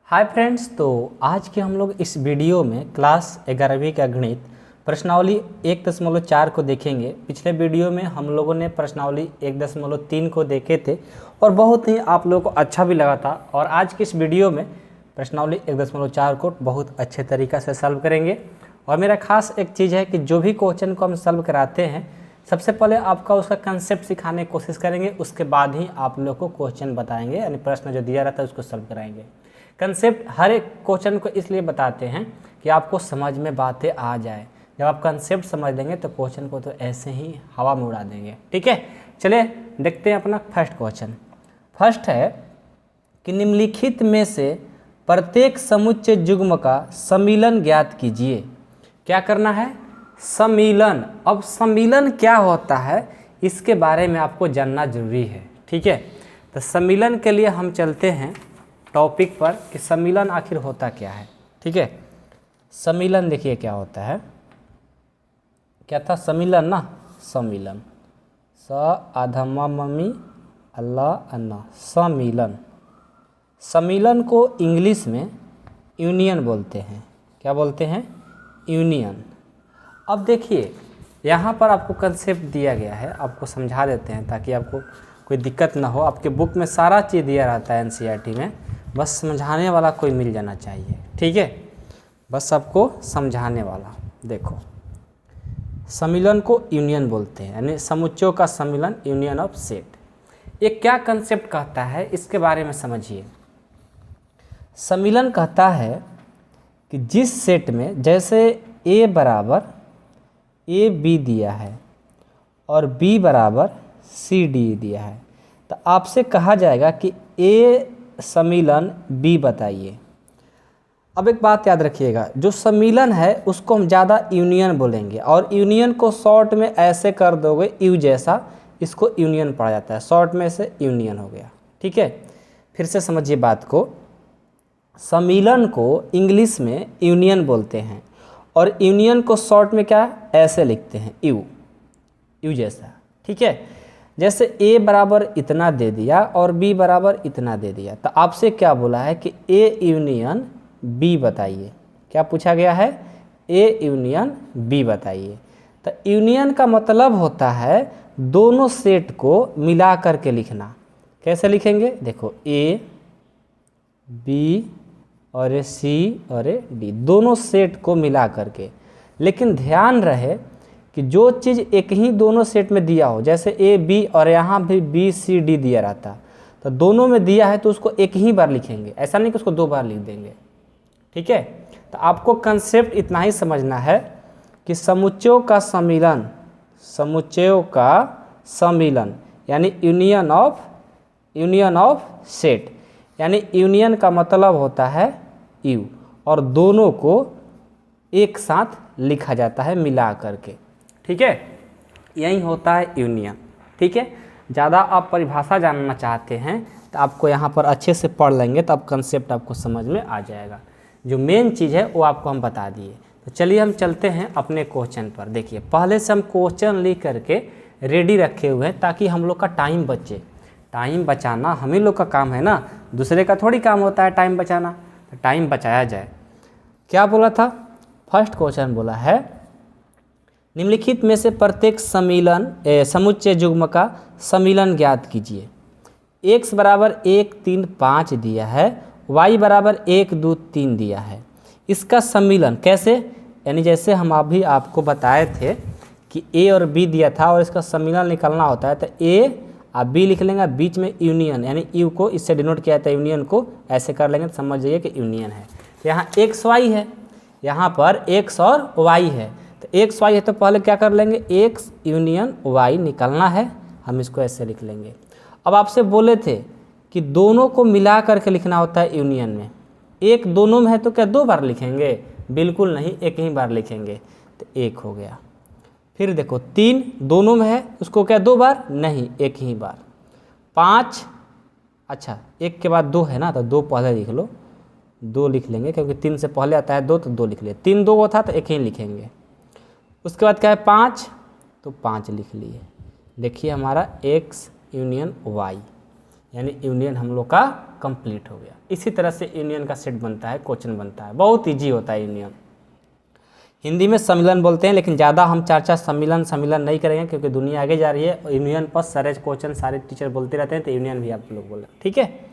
Hi friends, तो आज के हम लोग इस वीडियो में क्लास 11वीं का गणित प्रश्नावली 1.4 को देखेंगे। पिछले वीडियो में हम लोगों ने प्रश्नावली 1.3 को देखे थे और बहुत ही आप लोगों को अच्छा भी लगा था। और आज की इस वीडियो में प्रश्नावली 1.4 को बहुत अच्छे तरीक़ा से सॉल्व करेंगे। और मेरा खास एक चीज़ है कि जो भी क्वेश्चन को हम सॉल्व कराते हैं, सबसे पहले आपका उसका कंसेप्ट सिखाने की कोशिश करेंगे, उसके बाद ही आप लोग को क्वेश्चन बताएंगे, यानी प्रश्न जो दिया रहता है उसको सॉल्व कराएंगे। कंसेप्ट हर एक क्वेश्चन को इसलिए बताते हैं कि आपको समझ में बातें आ जाए। जब आप कंसेप्ट समझ लेंगे तो क्वेश्चन को तो ऐसे ही हवा में उड़ा देंगे। ठीक है, चलिए देखते हैं अपना फर्स्ट क्वेश्चन। फर्स्ट है कि निम्नलिखित में से प्रत्येक समुच्चय युग्म का सम्मिलन ज्ञात कीजिए। क्या करना है? सम्मिलन। अब सम्मिलन क्या होता है इसके बारे में आपको जानना जरूरी है। ठीक है, तो सम्मिलन के लिए हम चलते हैं टॉपिक पर कि सम्मिलन आखिर होता क्या है। ठीक है, सम्मिलन देखिए क्या होता है। क्या था सम्मिलन ना? सम्मिलन स आधमा मम्मी अल्लाह अन्ना, सम्मिलन। सम्मिलन को इंग्लिश में यूनियन बोलते हैं। क्या बोलते हैं? यूनियन। अब देखिए यहाँ पर आपको कंसेप्ट दिया गया है, आपको समझा देते हैं ताकि आपको कोई दिक्कत ना हो। आपके बुक में सारा चीज़ दिया रहता है एनसीईआरटी में, बस समझाने वाला कोई मिल जाना चाहिए। ठीक है, बस आपको समझाने वाला। देखो, सम्मिलन को यूनियन बोलते हैं, यानी समुच्चयों का सम्मिलन, यूनियन ऑफ सेट। ये क्या कंसेप्ट कहता है इसके बारे में समझिए। सम्मिलन कहता है कि जिस सेट में जैसे ए बराबर ए बी दिया है और बी बराबर सी डी दिया है, तो आपसे कहा जाएगा कि ए सम्मिलन बी बताइए। अब एक बात याद रखिएगा, जो सम्मिलन है उसको हम ज़्यादा यूनियन बोलेंगे, और यूनियन को शॉर्ट में ऐसे कर दोगे यू जैसा, इसको यूनियन पढ़ा जाता है। शॉर्ट में से यूनियन हो गया। ठीक है, फिर से समझिए बात को। सम्मिलन को इंग्लिश में यूनियन बोलते हैं और यूनियन को शॉर्ट में क्या ऐसे लिखते हैं, यू, यू जैसा। ठीक है, जैसे ए बराबर इतना दे दिया और बी बराबर इतना दे दिया, तो आपसे क्या बोला है कि ए यूनियन बी बताइए। क्या पूछा गया है? ए यूनियन बी बताइए। तो यूनियन का मतलब होता है दोनों सेट को मिला करके लिखना। कैसे लिखेंगे? देखो, ए बी और ए सी और ए डी, दोनों सेट को मिला करके। लेकिन ध्यान रहे कि जो चीज़ एक ही दोनों सेट में दिया हो, जैसे ए बी और यहाँ भी बी सी डी दिया रहता, तो दोनों में दिया है तो उसको एक ही बार लिखेंगे, ऐसा नहीं कि उसको दो बार लिख देंगे। ठीक है, तो आपको कंसेप्ट इतना ही समझना है कि समुच्चयों का सम्मिलन, समुच्चयों का सम्मिलन यानी यूनियन ऑफ सेट, यानी यूनियन का मतलब होता है यू, और दोनों को एक साथ लिखा जाता है मिला करके। ठीक है, यही होता है यूनियन। ठीक है, ज़्यादा आप परिभाषा जानना चाहते हैं तो आपको यहाँ पर अच्छे से पढ़ लेंगे, तो अब कंसेप्ट आपको समझ में आ जाएगा। जो मेन चीज़ है वो आपको हम बता दिए। तो चलिए हम चलते हैं अपने क्वेश्चन पर। देखिए, पहले से हम क्वेश्चन लिख करके रेडी रखे हुए हैं ताकि हम लोग का टाइम बचे। टाइम बचाना हम ही लोग का काम है ना, दूसरे का थोड़ी काम होता है टाइम बचाना। तो टाइम बचाया जाए। क्या बोला था? फर्स्ट क्वेश्चन बोला है निम्नलिखित में से प्रत्येक समुच्चय युग्म का सम्मिलन ज्ञात कीजिए। x बराबर 1 3 5 दिया है, y बराबर 1 2 3 दिया है। इसका सम्मिलन कैसे? यानी जैसे हम अभी आपको बताए थे कि a और b दिया था और इसका सम्मिलन निकालना होता है, तो a आप बी लिख लेंगे, बीच में यूनियन यानी यू को इससे डिनोट किया जाता है, यूनियन को ऐसे कर लेंगे तो समझ जाइए कि यूनियन है। यहाँ एक्स वाई है, यहाँ पर एक्स और वाई है, तो एक्स वाई है तो पहले क्या कर लेंगे, एक्स यूनियन वाई निकालना है, हम इसको ऐसे लिख लेंगे। अब आपसे बोले थे कि दोनों को मिला करके लिखना होता है यूनियन में। एक दोनों में है तो क्या दो बार लिखेंगे? बिल्कुल नहीं, एक ही बार लिखेंगे, तो एक हो गया। फिर देखो, 3 दोनों में है, उसको क्या दो बार? नहीं, एक ही बार। 5, अच्छा एक के बाद 2 है ना, तो 2 पहले लिख लो, 2 लिख लेंगे क्योंकि 3 से पहले आता है 2, तो 2 लिख लिए। 3 2 था तो एक ही लिखेंगे। उसके बाद क्या है? 5, तो 5 लिख लिए। देखिए हमारा x यूनियन y, यानी यूनियन हम लोग का कंप्लीट हो गया। इसी तरह से यूनियन का सेट बनता है, क्वेश्चन बनता है, बहुत ईजी होता है यूनियन। हिंदी में सम्मिलन बोलते हैं, लेकिन ज़्यादा हम चर्चा सम्मिलन नहीं करेंगे क्योंकि दुनिया आगे जा रही है। यूनियन पर सारे क्वेश्चन सारे टीचर बोलते रहते हैं, तो यूनियन भी आप लोग बोल रहे हैं, ठीक है।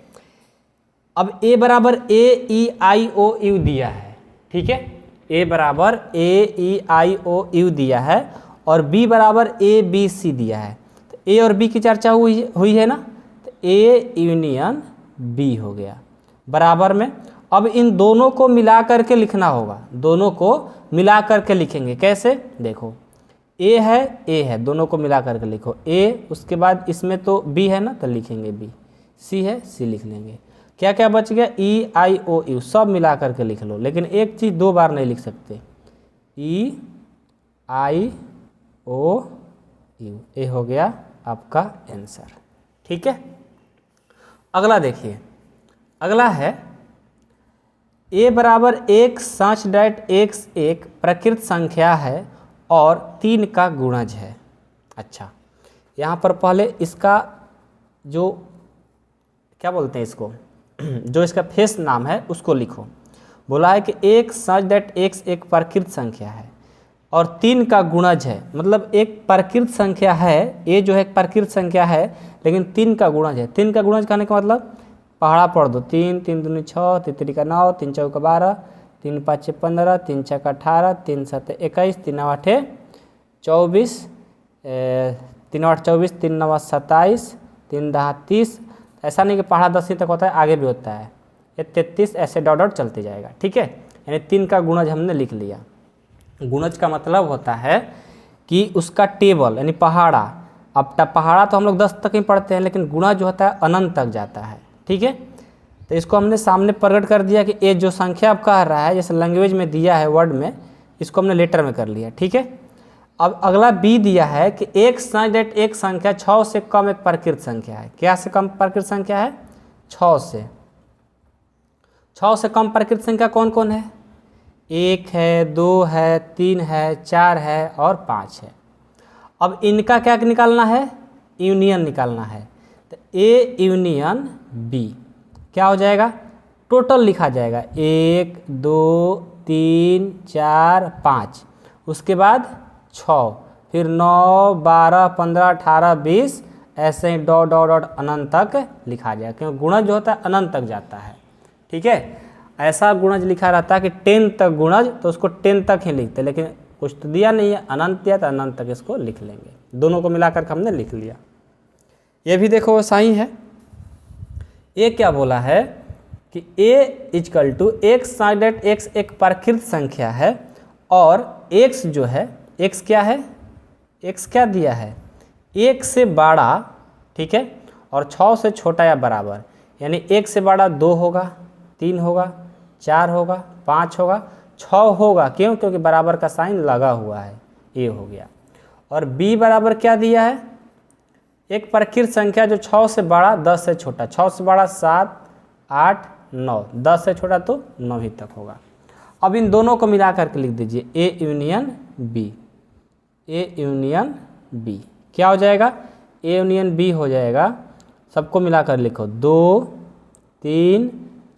अब ए बराबर ए ई आई ओ यू दिया है, ठीक है। ए बराबर ए ई आई ओ यू दिया है और बी बराबर ए बी सी दिया है। तो ए और बी की चर्चा हुई है ना, तो ए यूनियन बी हो गया बराबर में। अब इन दोनों को मिला करके लिखना होगा, दोनों को मिला करके लिखेंगे। कैसे, देखो ए है, दोनों को मिला करके लिखो ए, उसके बाद इसमें तो बी है ना, तो लिखेंगे बी, सी है सी लिख लेंगे। क्या क्या बच गया, ई आई ओ यू, सब मिला करके लिख लो। लेकिन एक चीज़ दो बार नहीं लिख सकते, ई आई ओ यू, ये हो गया आपका आंसर, ठीक है। अगला देखिए, अगला है ए बराबर एक सच डैट एक्स एक प्रकृत संख्या है और 3 का गुणज है। अच्छा, यहाँ पर पहले इसका जो क्या बोलते हैं इसको जो इसका फेस नाम है उसको लिखो। बोला है कि एक सच डैट एक्स एक प्रकृत संख्या है और 3 का गुणज है, मतलब एक प्रकृत संख्या है, ये जो है एक प्रकृत संख्या है लेकिन 3 का गुणज है। 3 का गुणज कहने का मतलब पहाड़ा पढ़ दो, 3 3 दूनी 6, 3 3 का 9, 3 4 12, 3 5 15, 3 6 18, 3 7 21, 3 8 24, 3 8 24, 3 9 27, 3 10 30। ऐसा नहीं कि पहाड़ा 10वीं तक होता है, आगे भी होता है, ये 33 ऐसे डॉट डॉट चलते जाएगा, ठीक है। यानी 3 का गुणज हमने लिख लिया। गुणज का मतलब होता है कि उसका टेबल यानी पहाड़ा। अब पहाड़ा तो हम लोग 10 तक ही पढ़ते हैं, लेकिन गुणा जो होता है अनंत तक जाता है, ठीक है। तो इसको हमने सामने प्रकट कर दिया कि ये जो संख्या आप कह रहा है, जैसे लैंग्वेज में दिया है वर्ड में, इसको हमने लेटर में कर लिया, ठीक है। अब अगला बी दिया है कि एक सच डैट एक संख्या 6 से कम एक प्रकृत संख्या है। क्या से कम प्रकृत संख्या है, 6 से। 6 से कम प्रकृत संख्या कौन कौन है, 1 है, 2 है, 3 है, 4 है और 5 है। अब इनका क्या निकालना है, यूनियन निकालना है। तो ए यूनियन बी क्या हो जाएगा, टोटल लिखा जाएगा 1 2 3 4 5, उसके बाद 6, फिर 9 12 15 18 20, ऐसे ही डॉट डॉट डॉट अनंत तक लिखा जाएगा, क्योंकि गुणज जो होता है अनंत तक जाता है, ठीक है। ऐसा गुणज लिखा रहता है कि 10 तक गुणज, तो उसको 10 तक ही लिखते, लेकिन कुछ तो दिया नहीं है, अनंत दिया तो अनंत तक इसको लिख लेंगे। दोनों को मिलाकर हमने लिख लिया। ये भी देखो सही है। ये क्या बोला है कि a is equal to x sine that x एक प्रकृत संख्या है और x जो है, x क्या है, x क्या दिया है, 1 से बड़ा, ठीक है, और 6 से छोटा या बराबर। यानी 1 से बड़ा 2 होगा, 3 होगा, 4 होगा, 5 होगा, 6 होगा। क्यों, क्योंकि बराबर का साइन लगा हुआ है, ये हो गया। और b बराबर क्या दिया है, एक प्रकृत संख्या जो 6 से बड़ा 10 से छोटा, 6 से बड़ा 7 8 9, 10 से छोटा तो 9 ही तक होगा। अब इन दोनों को मिला करके लिख दीजिए A union B, A union B क्या हो जाएगा, ए यूनियन बी हो जाएगा। सबको मिलाकर लिखो 2 3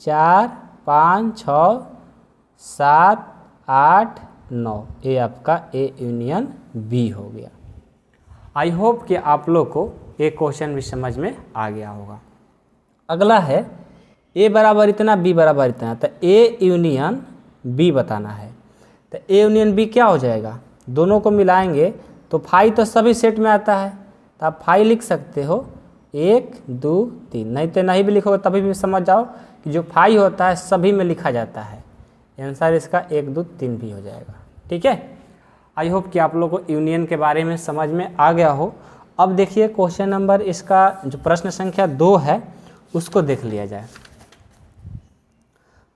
4 5 6 7 8 9, ये आपका ए यूनियन बी हो गया। आई होप कि आप लोग को ये क्वेश्चन भी समझ में आ गया होगा। अगला है ए बराबर इतना, बी बराबर इतना, तो ए यूनियन बी बताना है। तो ए यूनियन बी क्या हो जाएगा, दोनों को मिलाएंगे तो फाई तो सभी सेट में आता है, तो आप फाई लिख सकते हो 1 2 3, नहीं तो नहीं भी लिखोगे तभी भी समझ जाओ कि जो फाई होता है सभी में लिखा जाता है। आंसर इसका 1 2 3 भी हो जाएगा, ठीक है। आई होप कि आप लोग को यूनियन के बारे में समझ में आ गया हो। अब देखिए क्वेश्चन नंबर इसका जो प्रश्न संख्या 2 है उसको देख लिया जाए।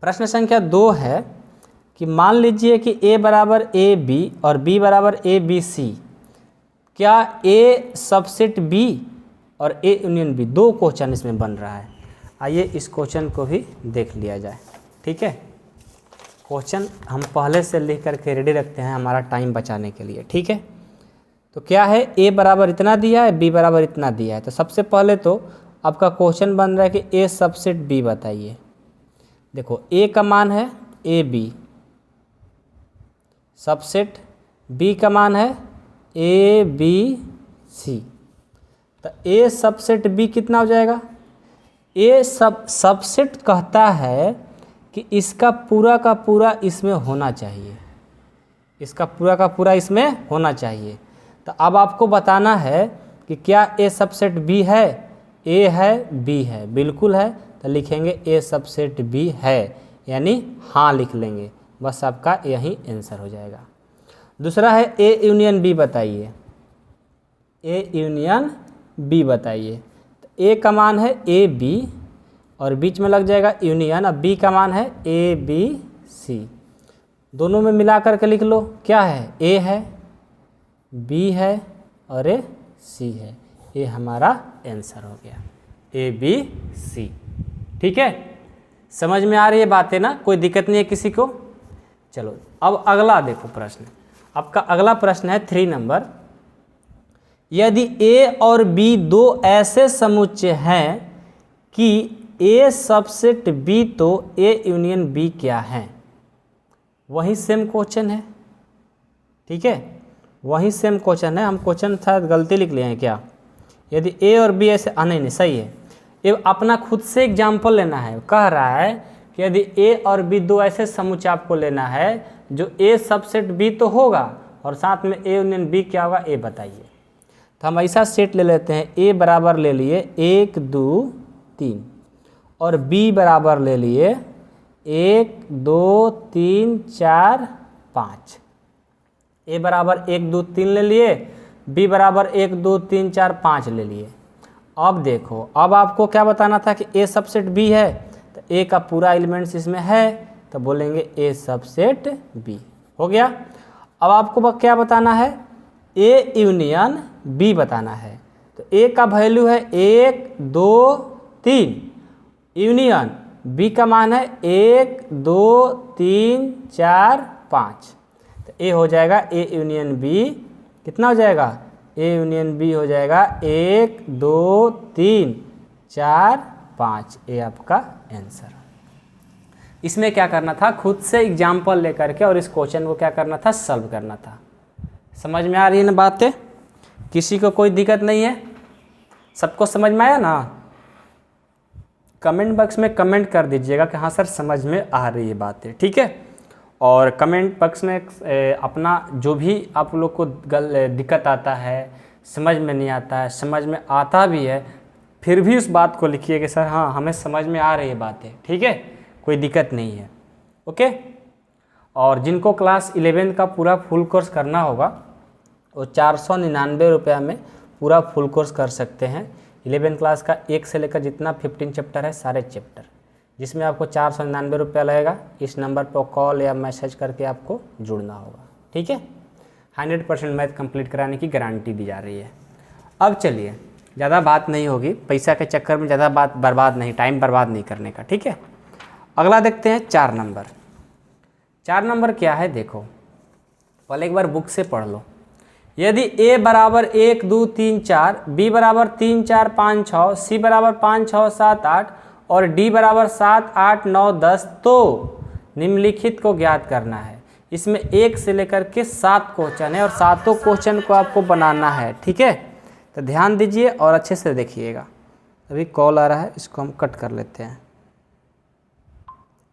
प्रश्न संख्या 2 है कि मान लीजिए कि a बराबर ए बी और b बराबर ए बी सी, क्या a सबसेट b और a यूनियन b, दो क्वेश्चन इसमें बन रहा है। आइए इस क्वेश्चन को भी देख लिया जाए, ठीक है। क्वेश्चन हम पहले से लिख करके रेडी रखते हैं हमारा टाइम बचाने के लिए, ठीक है। तो क्या है, a बराबर इतना दिया है, b बराबर इतना दिया है। तो सबसे पहले तो आपका क्वेश्चन बन रहा है कि ए सबसेट बी बताइए। देखो ए का मान है ए बी, सबसेट बी का मान है ए बी सी। तो ए सबसेट बी कितना हो जाएगा? ए सबसेट कहता है कि इसका पूरा का पूरा इसमें होना चाहिए, इसका पूरा का पूरा इसमें होना चाहिए। तो अब आपको बताना है कि क्या ए सबसेट बी है? ए है, बी है, बिल्कुल है, तो लिखेंगे ए सबसेट बी है, यानी हाँ लिख लेंगे, बस आपका यही आंसर हो जाएगा। दूसरा है ए यूनियन बी बताइए, ए यूनियन बी बताइए। तो ए का मान है ए बी और बीच में लग जाएगा यूनियन, अब बी का मान है ए बी सी। दोनों में मिला करके लिख लो, क्या है? ए है, बी है और ए सी है। ये हमारा आंसर हो गया ए बी सी। ठीक है, समझ में आ रही है बातें ना? कोई दिक्कत नहीं है किसी को? चलो अब अगला देखो प्रश्न। आपका अगला प्रश्न है 3 नंबर। यदि ए और बी दो ऐसे समुच्चय हैं कि ए सबसेट बी, तो ए यूनियन बी क्या है? वही सेम क्वेश्चन है, ठीक है, वही सेम क्वेश्चन है। हम क्वेश्चन शायद गलती लिख लिए हैं क्या? यदि ए और बी ऐसे, नहीं सही है, ये अपना खुद से एग्जाम्पल लेना है। कह रहा है कि यदि ए और बी दो ऐसे समुच्चय आपको लेना है जो ए सबसेट बी तो होगा और साथ में ए यूनियन बी क्या होगा, ए बताइए। तो हम ऐसा सेट ले लेते हैं, ए बराबर ले लिए 1 2 3 और बी बराबर ले लिए 1 2 3 4 5। ए बराबर 1 2 3 ले लिए, बी बराबर 1 2 3 4 5 ले लिए। अब देखो, अब आपको क्या बताना था कि ए सबसेट बी है, तो ए का पूरा एलिमेंट्स इसमें है, तो बोलेंगे ए सबसेट बी। हो गया। अब आपको क्या बताना है? ए यूनियन बी बताना है। तो ए का वैल्यू है 1 2 3, यूनियन बी का मान है 1 2 3 4 5। तो ए हो जाएगा ए यूनियन बी, कितना हो जाएगा? ए यूनियन बी हो जाएगा 1 2 3 4 5। ए आपका आंसर। इसमें क्या करना था? खुद से एग्जाम्पल लेकर के और इस क्वेश्चन को क्या करना था? सॉल्व करना था। समझ में आ रही है ना बातें? किसी को कोई दिक्कत नहीं है? सबको समझ में आया ना? कमेंट बॉक्स में कमेंट कर दीजिएगा कि हाँ सर समझ में आ रही है बातें, ठीक है। और कमेंट बॉक्स में अपना जो भी आप लोग को दिक्कत आता है, समझ में नहीं आता है, समझ में आता भी है, फिर भी उस बात को लिखिए कि सर हाँ हमें समझ में आ रही है बातें, ठीक है, कोई दिक्कत नहीं है। ओके। और जिनको क्लास 11 का पूरा फुल कोर्स करना होगा वो 499 रुपया में पूरा फुल कोर्स कर सकते हैं। 11 क्लास का 1 से लेकर जितना 15 चैप्टर है, सारे चैप्टर, जिसमें आपको 499 रुपया लगेगा। इस नंबर पर कॉल या मैसेज करके आपको जुड़ना होगा, ठीक है। 100% मैथ कंप्लीट कराने की गारंटी दी जा रही है। अब चलिए, ज़्यादा बात नहीं होगी, पैसा के चक्कर में ज़्यादा बात बर्बाद नहीं, टाइम बर्बाद नहीं करने का, ठीक है। अगला देखते हैं 4 नंबर। 4 नंबर क्या है देखो, पहले एक बार बुक से पढ़ लो। यदि a बराबर 1 2 3 4, b बराबर 3 4 5 6, c बराबर 5 6 7 8 और d बराबर 7 8 9 10, तो निम्नलिखित को ज्ञात करना है। इसमें 1 से लेकर के 7 क्वेश्चन है और सातों क्वेश्चन को आपको बनाना है, ठीक है। तो ध्यान दीजिए और अच्छे से देखिएगा। अभी कॉल आ रहा है, इसको हम कट कर लेते हैं।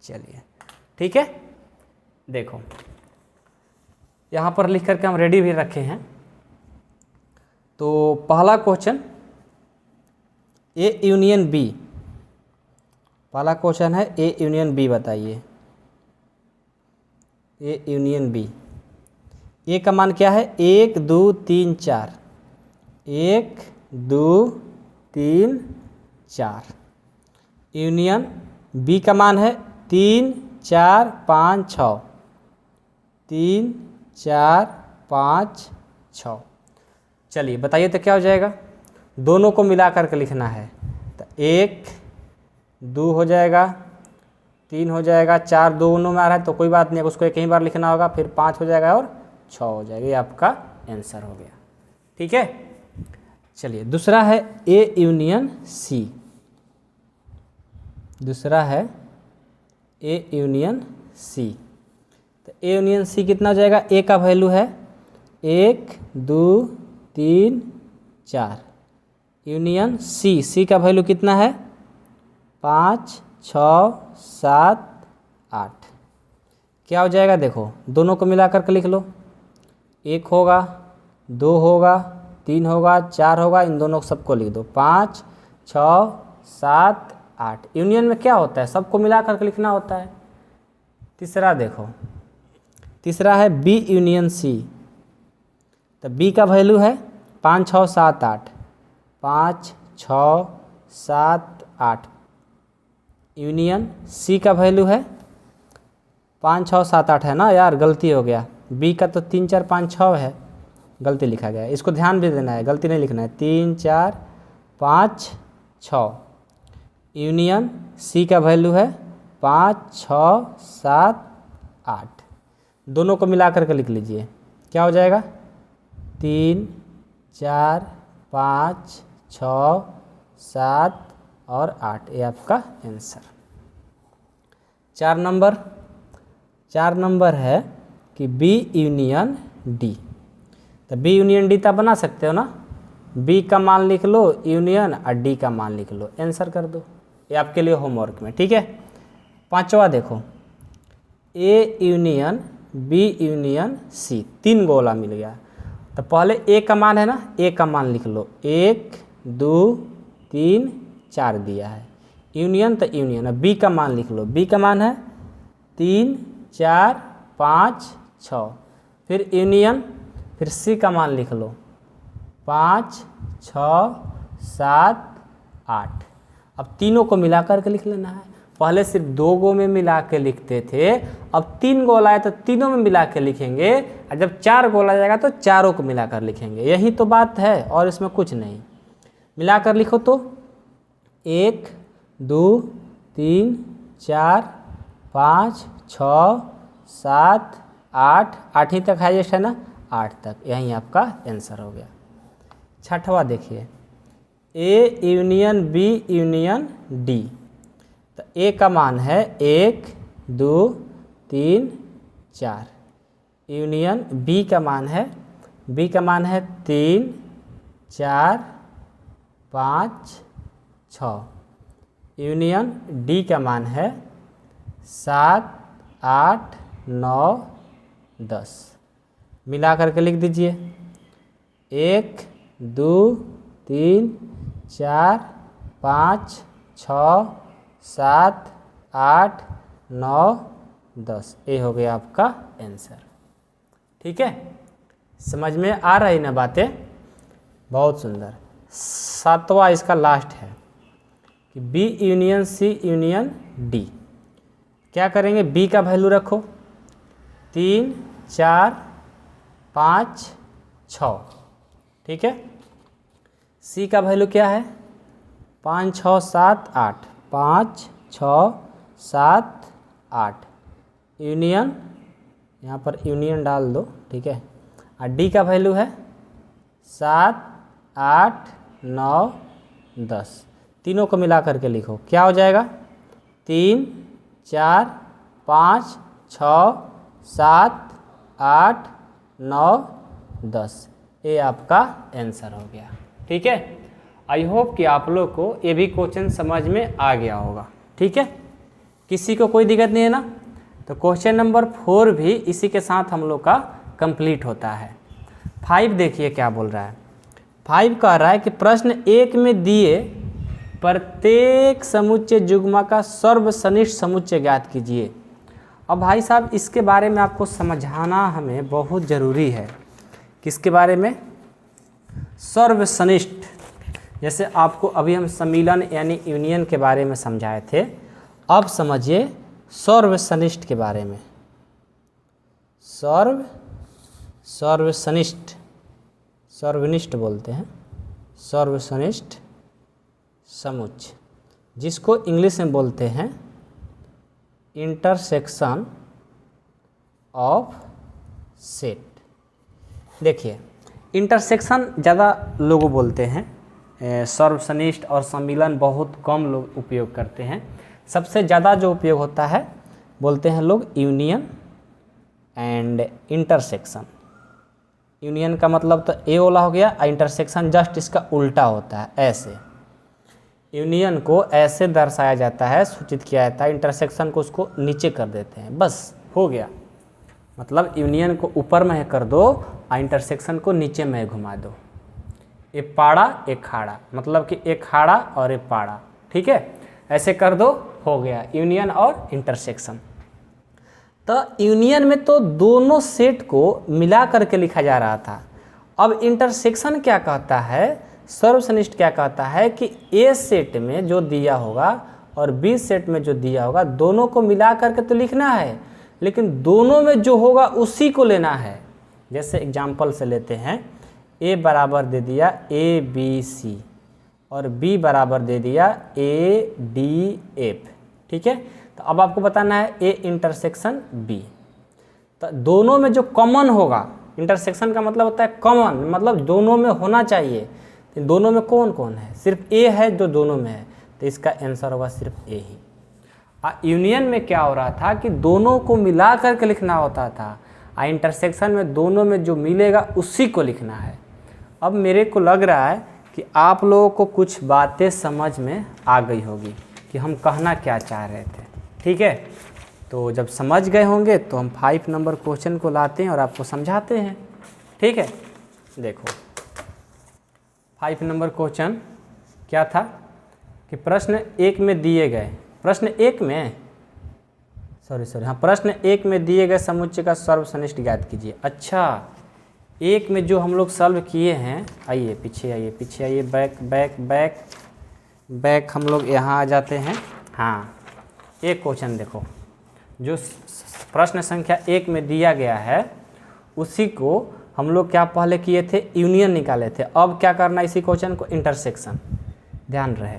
चलिए, ठीक है। देखो यहाँ पर लिख करके हम रेडी भी रखे हैं। तो पहला क्वेश्चन ए यूनियन बी, पहला क्वेश्चन है ए यूनियन बी बताइए। ए यूनियन बी, ए का मान क्या है? 1 2 3 4, 1 2 3 4। यूनियन बी का मान है 3 4 5 6, 3 4 5 6। चलिए बताइए तो क्या हो जाएगा? दोनों को मिला करके लिखना है। तो 1 2 हो जाएगा, 3 हो जाएगा, 4 दोनों में आ रहा है तो कोई बात नहीं, उसको एक ही बार लिखना होगा, फिर 5 हो जाएगा और 6 हो जाएगा। ये आपका आंसर हो गया, ठीक है। चलिए दूसरा है ए यूनियन सी। दूसरा है ए यूनियन सी। तो ए यूनियन सी कितना हो जाएगा, ए का वैल्यू है 1 2 3 4, यूनियन सी, सी का वैल्यू कितना है 5 6 7 8। क्या हो जाएगा देखो, दोनों को मिला करके लिख लो, 1 होगा 2 होगा 3 होगा 4 होगा, इन दोनों सबको लिख दो 5 6 7 8। यूनियन में क्या होता है, सबको मिला करके लिखना होता है। तीसरा देखो, तीसरा है बी यूनियन सी। तो बी का वैल्यू है 5 6 7 8, 5 6 7 8। यूनियन सी का वैल्यू है 5 6 7 8 है ना यार, गलती हो गया, बी का तो 3 4 5 6 है, गलती लिखा गया है, इसको ध्यान भी देना है, गलती नहीं लिखना है। 3 4 5 6। यूनियन सी का वैल्यू है 5 6 7 8। दोनों को मिला करके लिख लीजिए, क्या हो जाएगा 3 4 5 6 7 और 8। ये आपका आंसर। 4 नंबर है कि बी यूनियन डी। तो बी यूनियन डी तो बना सकते हो ना, बी का मान लिख लो यूनियन और डी का मान लिख लो, आंसर कर दो। ये आपके लिए होमवर्क में, ठीक है। पांचवा देखो, A union B union C, 3 गोला मिल गया। तो पहले ए का मान है ना, ए का मान लिख लो, 1 2 3 4 दिया है। यूनियन तो यूनियन, अब बी का मान लिख लो, बी का मान है 3 4 5 6। फिर यूनियन, फिर सी का मान लिख लो 5 6 7 8। अब तीनों को मिला करके लिख लेना है। पहले सिर्फ 2 गो में मिला के लिखते थे, अब 3 गोला है तो तीनों में मिला के लिखेंगे, और जब 4 गोला जाएगा तो चारों को मिला कर लिखेंगे। यही तो बात है और इसमें कुछ नहीं। मिला कर लिखो तो 1 2 3 4 5 6 7 8, 8 ही तक हाईएस्ट है ना, 8 तक, यही आपका आंसर हो गया। छठवा देखिए, A union B union D. तो ए का मान है 1 2 3 4। यूनियन बी का मान है, बी का मान है 3 4 5 6। यूनियन डी का मान है 7 8 9 10। मिला करके लिख दीजिए 1 2 3 4 5 6 7 8 9 10। ये हो गया आपका आंसर, ठीक है। समझ में आ रही ना बातें, बहुत सुंदर। 7वां इसका लास्ट है कि B union C union D. क्या करेंगे, बी का वैल्यू रखो 3 4 5 6, ठीक है। सी का वैल्यू क्या है 5 6 7 8, 5 6 7 8। यूनियन, यहाँ पर यूनियन डाल दो, ठीक है। और डी का वैल्यू है 7 8 9 10। तीनों को मिला करके लिखो, क्या हो जाएगा 3 4 5 6 7 8 9 10। ये आपका आंसर हो गया, ठीक है। आई होप कि आप लोग को ये भी क्वेश्चन समझ में आ गया होगा, ठीक है। किसी को कोई दिक्कत नहीं है ना। तो क्वेश्चन नंबर 4 भी इसी के साथ हम लोग का कंप्लीट होता है। 5 देखिए क्या बोल रहा है। 5 कह रहा है कि प्रश्न 1 में दिए प्रत्येक समुच्चय युग्म का सर्वसनिष्ठ समुच्चय ज्ञात कीजिए। अब भाई साहब इसके बारे में आपको समझाना हमें बहुत ज़रूरी है। किसके बारे में, सर्वसनिष्ठ। जैसे आपको अभी हम सम्मिलन यानी यूनियन के बारे में समझाए थे, अब समझिए सर्वसनिष्ठ के बारे में। सर्वसनिष्ठ, सर्वनिष्ठ बोलते हैं, सर्वसनिष्ठ समुच्चय, जिसको इंग्लिश में बोलते हैं इंटरसेक्शन ऑफ सेट। देखिए इंटरसेक्शन ज़्यादा लोग बोलते हैं, सर्वसनिष्ठ और सम्मिलन बहुत कम लोग उपयोग करते हैं। सबसे ज़्यादा जो उपयोग होता है बोलते हैं लोग यूनियन एंड इंटरसेक्शन। यूनियन का मतलब तो ए वाला हो गया, इंटरसेक्शन जस्ट इसका उल्टा होता है। ऐसे यूनियन को ऐसे दर्शाया जाता है, सूचित किया जाता है, इंटरसेक्शन को उसको नीचे कर देते हैं, बस हो गया। मतलब यूनियन को ऊपर में कर दो और इंटरसेक्शन को नीचे में घुमा दो। ए पाड़ा ए खाड़ा, मतलब कि एक खाड़ा और एक पाड़ा, ठीक है, ऐसे कर दो, हो गया यूनियन और इंटरसेक्शन। तो यूनियन में तो दोनों सेट को मिला करके लिखा जा रहा था। अब इंटरसेक्शन क्या कहता है, सर्वसनिष्ठ क्या कहता है कि ए सेट में जो दिया होगा और बी सेट में जो दिया होगा दोनों को मिला करके तो लिखना है, लेकिन दोनों में जो होगा उसी को लेना है। जैसे एग्जाम्पल से लेते हैं, ए बराबर दे दिया ए बी सी और बी बराबर दे दिया ए डी एफ, ठीक है। तो अब आपको बताना है ए इंटरसेक्शन बी। तो दोनों में जो कॉमन होगा, इंटरसेक्शन का मतलब होता है कॉमन, मतलब दोनों में होना चाहिए। तो दोनों में कौन कौन है, सिर्फ ए है जो दोनों में है, तो इसका आंसर होगा सिर्फ ए ही। यूनियन में क्या हो रहा था कि दोनों को मिला करके लिखना होता था, इंटरसेक्शन में दोनों में जो मिलेगा उसी को लिखना है। अब मेरे को लग रहा है कि आप लोगों को कुछ बातें समझ में आ गई होगी कि हम कहना क्या चाह रहे थे, ठीक है। तो जब समझ गए होंगे तो हम 5 नंबर क्वेश्चन को लाते हैं और आपको समझाते हैं, ठीक है। देखो 5 नंबर क्वेश्चन क्या था कि प्रश्न 1 में दिए गए, प्रश्न 1 में प्रश्न 1 में दिए गए समुच्चय का सर्वसनिष्ठ ज्ञात कीजिए। अच्छा, 1 में जो हम लोग सॉल्व किए हैं, आइए पीछे आइए, बैक हम लोग यहाँ आ जाते हैं। हाँ, एक क्वेश्चन देखो, जो प्रश्न संख्या 1 में दिया गया है उसी को हम लोग क्या पहले किए थे, यूनियन निकाले थे। अब क्या करना है, इसी क्वेश्चन को इंटरसेक्शन, ध्यान रहे।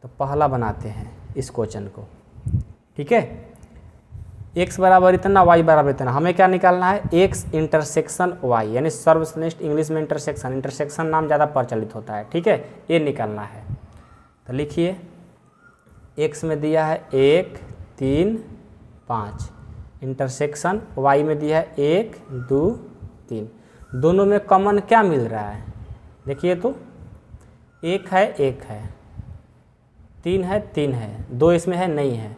तो पहला बनाते हैं इस क्वेश्चन को, ठीक है। x बराबर इतना, y बराबर इतना, हमें क्या निकालना है, x इंटरसेक्शन y, यानी सर्वश्रेष्ठ इंग्लिश में इंटरसेक्शन नाम ज़्यादा प्रचलित होता है, ठीक है, ये निकालना है। तो लिखिए x में दिया है 1 3 5, इंटरसेक्शन y में दिया है 1 2 3, दोनों में कॉमन क्या मिल रहा है, देखिए तो 1 है 3 है 3 है, 2 इसमें है नहीं है,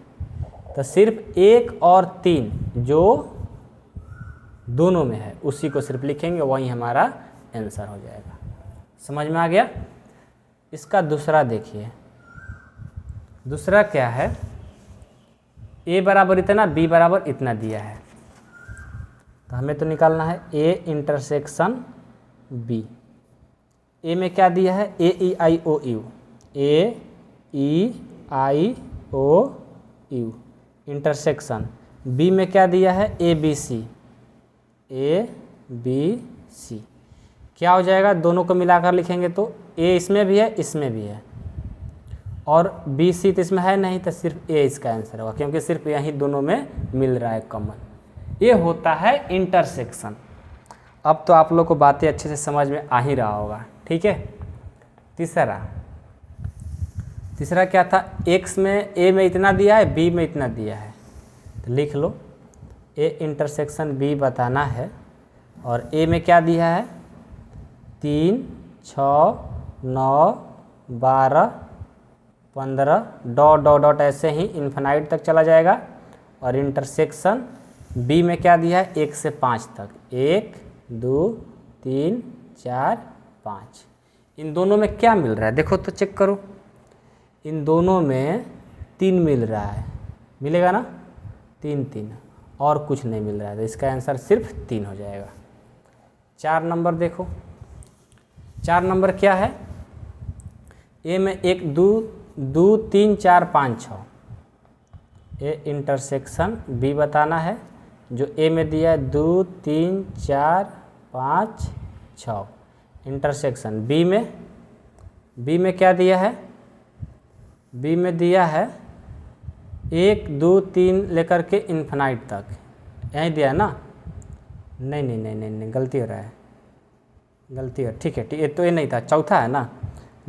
तो सिर्फ 1 और 3 जो दोनों में है उसी को सिर्फ लिखेंगे, वही हमारा आंसर हो जाएगा। समझ में आ गया। इसका दूसरा देखिए, दूसरा क्या है, a बराबर इतना, b बराबर इतना दिया है, तो हमें तो निकालना है a इंटरसेक्शन b। a में क्या दिया है, a e i o u, a e i o u, intersection b में क्या दिया है, a b c, क्या हो जाएगा, दोनों को मिलाकर लिखेंगे तो a इसमें भी है इसमें भी है, और बी सी तो इसमें है नहीं, तो सिर्फ ए इसका आंसर होगा, क्योंकि सिर्फ यही दोनों में मिल रहा है कॉमन। ये होता है इंटरसेक्शन। अब तो आप लोग को बातें अच्छे से समझ में आ ही रहा होगा, ठीक है। तीसरा क्या था, एक्स में ए में इतना दिया है, बी में इतना दिया है, तो लिख लो ए इंटरसेक्शन बी बताना है, और ए में क्या दिया है 3 6 9 12 15 डॉट डॉट डॉट ऐसे ही इन्फिनाइट तक चला जाएगा, और इंटरसेक्शन बी में क्या दिया है 1 से 5 तक, 1 2 3 4 5, इन दोनों में क्या मिल रहा है, देखो तो चेक करो, इन दोनों में 3 मिल रहा है, मिलेगा ना, 3 3, और कुछ नहीं मिल रहा है, तो इसका आंसर सिर्फ 3 हो जाएगा। 4 नंबर देखो, 4 नंबर क्या है, ए में 1 2 3 4 5 6, ए इंटरसेक्शन बी बताना है, जो ए में दिया है 2 3 4 5 6, इंटरसेक्शन बी में क्या दिया है, बी में दिया है 1 2 3 लेकर के इन्फिनाइट तक, यहीं दिया है ना, नहीं गलती हो रहा है, ठीक है, ये तो ये नहीं था, चौथा है ना,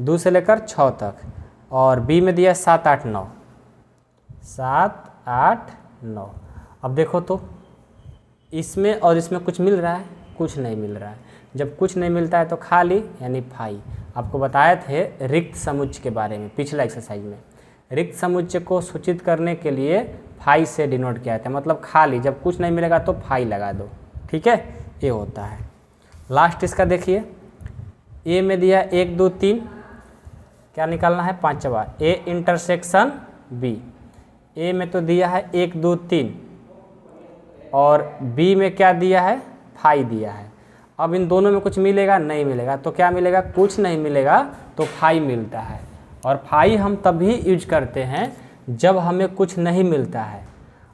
2 से लेकर 6 तक, और बी में दिया है 7 8 9, 7 8 9। अब देखो तो इसमें और इसमें कुछ मिल रहा है? कुछ नहीं मिल रहा है। जब कुछ नहीं मिलता है तो खाली यानी फाई। आपको बताए थे रिक्त समुच्चय के बारे में पिछला एक्सरसाइज में। रिक्त समुच्चय को सूचित करने के लिए फाई से डिनोट किया था, मतलब खाली, जब कुछ नहीं मिलेगा तो फाई लगा दो। ठीक है, ये होता है। लास्ट इसका देखिए, ए में दिया 1 2 3, क्या निकालना है? पांचवा, ए इंटरसेक्शन बी। ए में तो दिया है 1 2 3 और बी में क्या दिया है? फाई दिया है। अब इन दोनों में कुछ मिलेगा? नहीं मिलेगा। तो क्या मिलेगा? कुछ नहीं मिलेगा तो फाई मिलता है। और फाई हम तभी यूज करते हैं जब हमें कुछ नहीं मिलता है।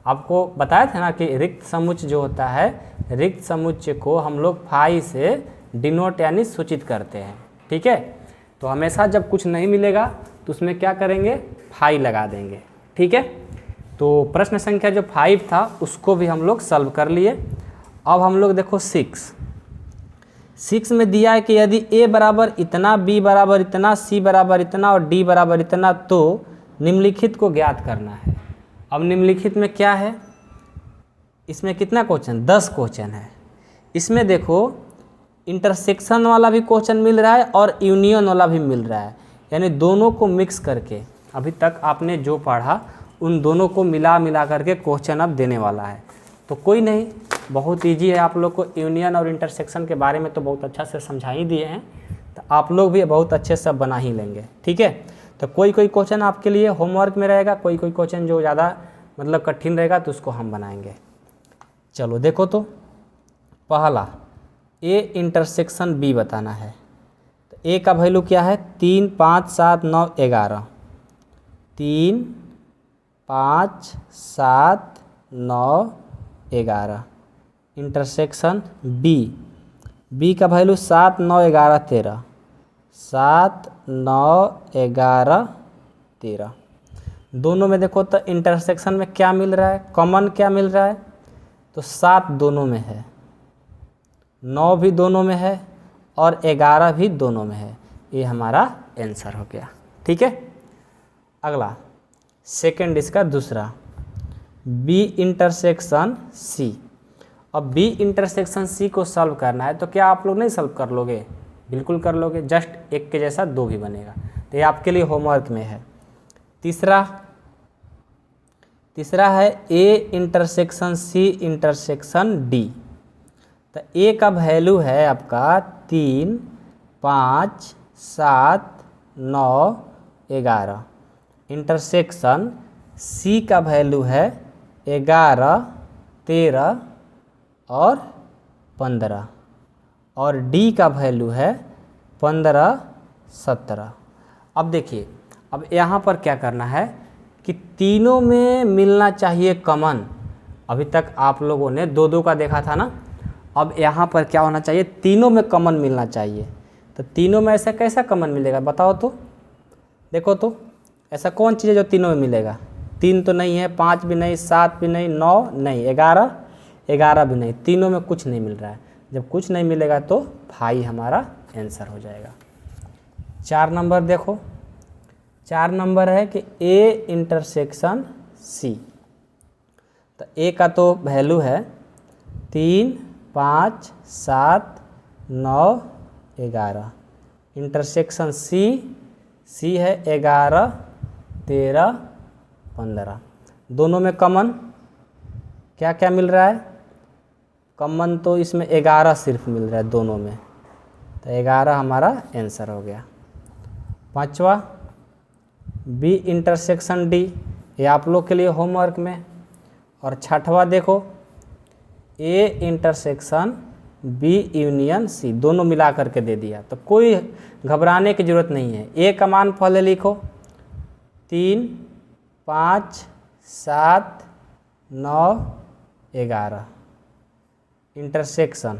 आपको बताया था ना कि रिक्त समुच्चय जो होता है, रिक्त समुच्चय को हम लोग फाई से डिनोट यानी सूचित करते हैं। ठीक है, तो हमेशा जब कुछ नहीं मिलेगा तो उसमें क्या करेंगे? फाई लगा देंगे। ठीक है, तो प्रश्न संख्या जो 5 था उसको भी हम लोग सॉल्व कर लिए। अब हम लोग देखो 6 में दिया है कि यदि a बराबर इतना, b बराबर इतना, c बराबर इतना और d बराबर इतना, तो निम्नलिखित को ज्ञात करना है। अब निम्नलिखित में क्या है? इसमें कितना क्वेश्चन? 10 क्वेश्चन है। इसमें देखो इंटरसेक्शन वाला भी क्वेश्चन मिल रहा है और यूनियन वाला भी मिल रहा है, यानी दोनों को मिक्स करके अभी तक आपने जो पढ़ा उन दोनों को मिला करके क्वेश्चन अब देने वाला है। तो कोई नहीं, बहुत इजी है। आप लोग को यूनियन और इंटरसेक्शन के बारे में तो बहुत अच्छा से समझा ही दिए हैं, तो आप लोग भी बहुत अच्छे से बना ही लेंगे। ठीक है, तो कोई क्वेश्चन आपके लिए होमवर्क में रहेगा, कोई क्वेश्चन जो ज़्यादा मतलब कठिन रहेगा तो उसको हम बनाएंगे। चलो देखो तो, पहला ए इंटरसेक्शन बी बताना है। तो ए का वैल्यू क्या है? 3 5 7 9 11। 3 5 7 9 11। इंटरसेक्शन बी का वैल्यू 7 9 11 13। 7 9 11 13। दोनों में देखो तो इंटरसेक्शन में क्या मिल रहा है? कॉमन क्या मिल रहा है? तो 7 दोनों में है, 9 भी दोनों में है और 11 भी दोनों में है। ये हमारा आंसर हो गया। ठीक है, अगला सेकंड इसका दूसरा, बी इंटरसेक्शन सी। अब बी इंटरसेक्शन सी को सॉल्व करना है, तो क्या आप लोग नहीं सॉल्व कर लोगे? बिल्कुल कर लोगे। जस्ट एक के जैसा 2 भी बनेगा, तो ये आपके लिए होमवर्क में है। तीसरा है A intersection C intersection D. तो ए का वैल्यू है आपका 3 5 7 9 11। इंटरसेक्शन सी का वैल्यू है 11 13 और 15 और डी का वैल्यू है 15 17। अब देखिए, अब यहाँ पर क्या करना है कि तीनों में मिलना चाहिए कॉमन। अभी तक आप लोगों ने 2 का देखा था ना, अब यहाँ पर क्या होना चाहिए? तीनों में कॉमन मिलना चाहिए। तो तीनों में ऐसा कैसा कॉमन मिलेगा बताओ तो? देखो तो, ऐसा कौन चीज़ है जो तीनों में मिलेगा? 3 तो नहीं है, 5 भी नहीं, 7 भी नहीं, 9 नहीं, 11 भी नहीं। तीनों में कुछ नहीं मिल रहा है। जब कुछ नहीं मिलेगा तो फाई हमारा आंसर हो जाएगा। 4 नंबर देखो, 4 नंबर है कि ए इंटरसेक्शन सी। तो ए का तो वैल्यू है 3 5 7 9 11। इंटरसेक्शन सी है 11 13 15। दोनों में कॉमन क्या क्या मिल रहा है? कॉमन तो इसमें 11 सिर्फ मिल रहा है दोनों में, तो 11 हमारा आंसर हो गया। 5वां बी इंटरसेक्शन डी, ये आप लोग के लिए होमवर्क में। और 6वां देखो A intersection B union C, दोनों मिला करके दे दिया, तो कोई घबराने की ज़रूरत नहीं है। ए का मान पहले लिखो 3 5 7 9 11। इंटरसेक्शन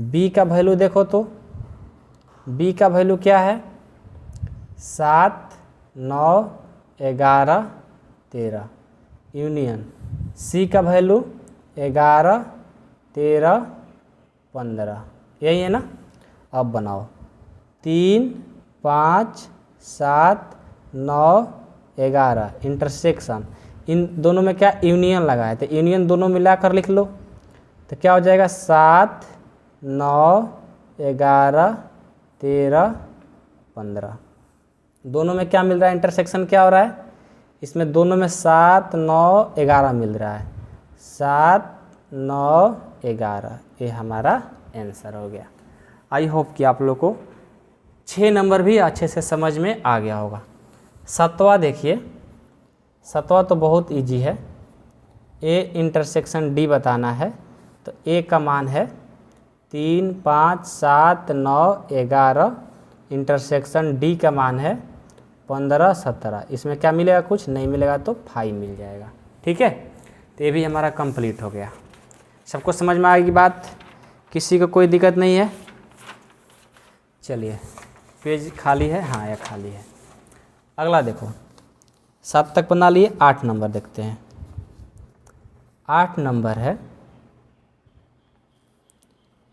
बी का वैल्यू देखो तो, बी का वैल्यू क्या है? 7 9 11 13। यूनियन सी का वैल्यू 11 13 15। यही है ना? अब बनाओ 3 5 7 9 11। इंटरसेक्शन इन दोनों में क्या यूनियन लगा है, तो यूनियन दोनों मिलाकर लिख लो, तो क्या हो जाएगा 7 9 11 13 15। दोनों में क्या मिल रहा है, इंटरसेक्शन क्या हो रहा है, इसमें दोनों में 7 9 11 मिल रहा है, 7 9 11, ये हमारा आंसर हो गया। आई होप कि आप लोग को 6 नंबर भी अच्छे से समझ में आ गया होगा। 7वां देखिए, 7वां तो बहुत इजी है। ए इंटरसेक्शन डी बताना है, तो ए का मान है 3 5 7 9 11, इंटरसेक्शन डी का मान है 15 17। इसमें क्या मिलेगा, कुछ नहीं मिलेगा तो 5 मिल जाएगा। ठीक है, तो ये भी हमारा कंप्लीट हो गया। सबको समझ में आएगी बात, किसी को कोई दिक्कत नहीं है। चलिए पेज खाली है, हाँ यह खाली है। अगला देखो, 7 तक बना लिए, 8 नंबर देखते हैं। 8 नंबर है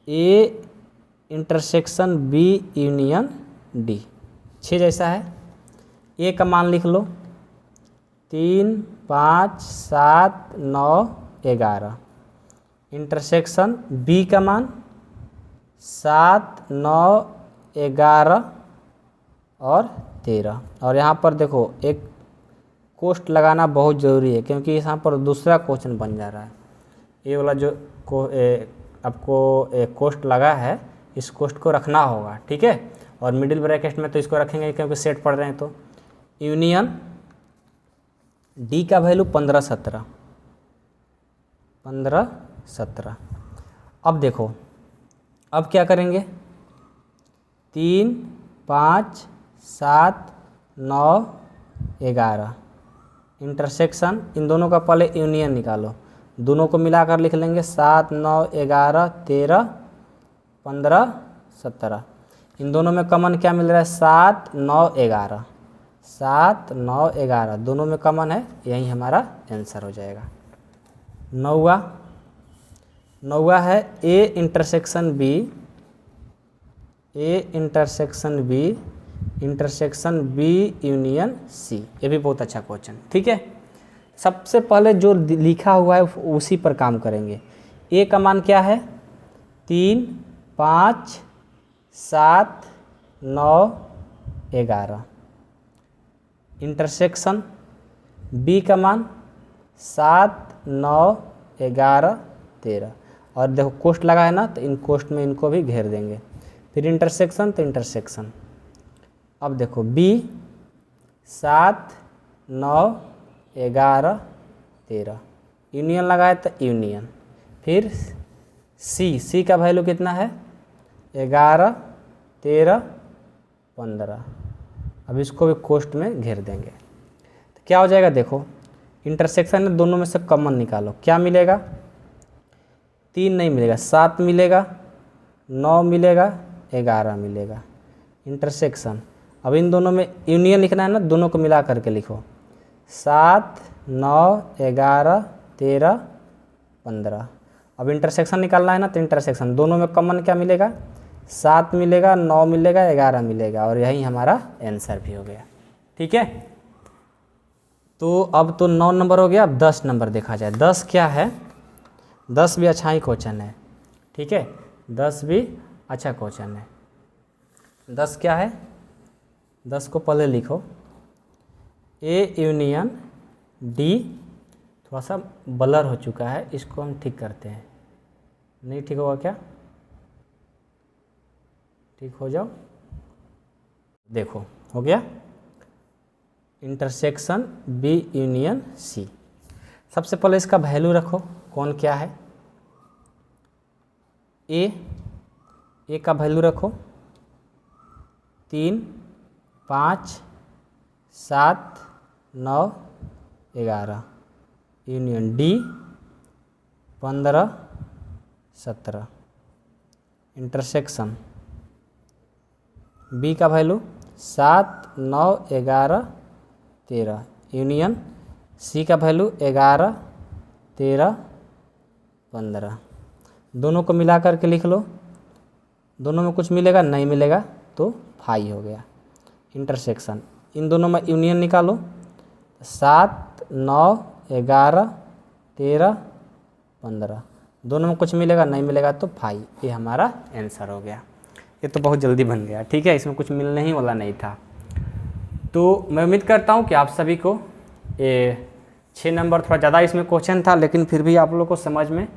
A intersection B union D. 6 जैसा है, ए का मान लिख लो 3 5 7 9 11, इंटरसेक्शन बी का मान 7 9 11 और 13। और यहाँ पर देखो एक कोष्ट लगाना बहुत ज़रूरी है, क्योंकि यहाँ पर दूसरा क्वेश्चन बन जा रहा है। ये वाला जो आपको एक कोष्ट लगा है, इस कोष्ट को रखना होगा। ठीक है, और मिडिल ब्रैकेट में तो इसको रखेंगे क्योंकि सेट पढ़ रहे हैं। तो यूनियन डी का वैल्यू 15 17, 15 17। अब देखो, अब क्या करेंगे, 3 5 7 9 11, इंटरसेक्शन इन दोनों का पहले यूनियन निकालो, दोनों को मिलाकर लिख लेंगे 7 9 11 13 15 17। इन दोनों में कॉमन क्या मिल रहा है, 7 9 11, 7 9 11 दोनों में कॉमन है, यही हमारा आंसर हो जाएगा। 9वां है A intersection B, A intersection B, intersection B union C. ये भी बहुत अच्छा क्वेश्चन। ठीक है, सबसे पहले जो लिखा हुआ है उसी पर काम करेंगे। ए का मान क्या है, 3 5 7 9 11, इंटरसेक्शन बी का मान 7 9 11 13। और देखो कोष्ट लगा है ना, तो इन कोष्ट में इनको भी घेर देंगे। फिर इंटरसेक्शन, तो इंटरसेक्शन। अब देखो बी 7 9 11 13, यूनियन लगाए तो यूनियन। फिर सी का वैल्यू कितना है, 11 13 15। अब इसको भी कोष्ट में घेर देंगे, तो क्या हो जाएगा, देखो इंटरसेक्शन में दोनों में से कॉमन निकालो, क्या मिलेगा, 3 नहीं मिलेगा, 7 मिलेगा, 9 मिलेगा, 11 मिलेगा। इंटरसेक्शन, अब इन दोनों में यूनियन लिखना है ना, दोनों को मिला करके लिखो, 7 9 11 13 15। अब इंटरसेक्शन निकालना है ना, तो इंटरसेक्शन दोनों में कॉमन क्या मिलेगा, 7 मिलेगा, 9 मिलेगा, 11 मिलेगा, और यही हमारा आंसर भी हो गया। ठीक है, तो अब तो 9 नंबर हो गया। अब 10 नंबर देखा जाए। 10 क्या है, 10 भी अच्छा ही क्वेश्चन है। ठीक है, 10 भी अच्छा क्वेश्चन है। 10 क्या है, 10 को पहले लिखो, ए यूनियन डी, थोड़ा सा ब्लर हो चुका है, इसको हम ठीक करते हैं। नहीं ठीक होगा क्या, ठीक हो जाओ, देखो हो गया। इंटरसेक्शन बी यूनियन सी, सबसे पहले इसका वैल्यू रखो, कौन क्या है, ए का वैल्यू रखो 3 5 7 9 11, यूनियन डी 15 17, इंटरसेक्शन बी का वैल्यू 7 9 11 13, यूनियन सी का वैल्यू 11 13 15। दोनों को मिला करके लिख लो, दोनों में कुछ मिलेगा, नहीं मिलेगा तो 5 हो गया। इंटरसेक्शन इन दोनों में यूनियन निकालो, 7 9 11, 13, 15, दोनों में कुछ मिलेगा, नहीं मिलेगा तो 5। ये हमारा आंसर हो गया। ये तो बहुत जल्दी बन गया, ठीक है, इसमें कुछ मिलने ही वाला नहीं था। तो मैं उम्मीद करता हूँ कि आप सभी को ये 6 नंबर थोड़ा ज़्यादा इसमें क्वेश्चन था, लेकिन फिर भी आप लोगों को समझ में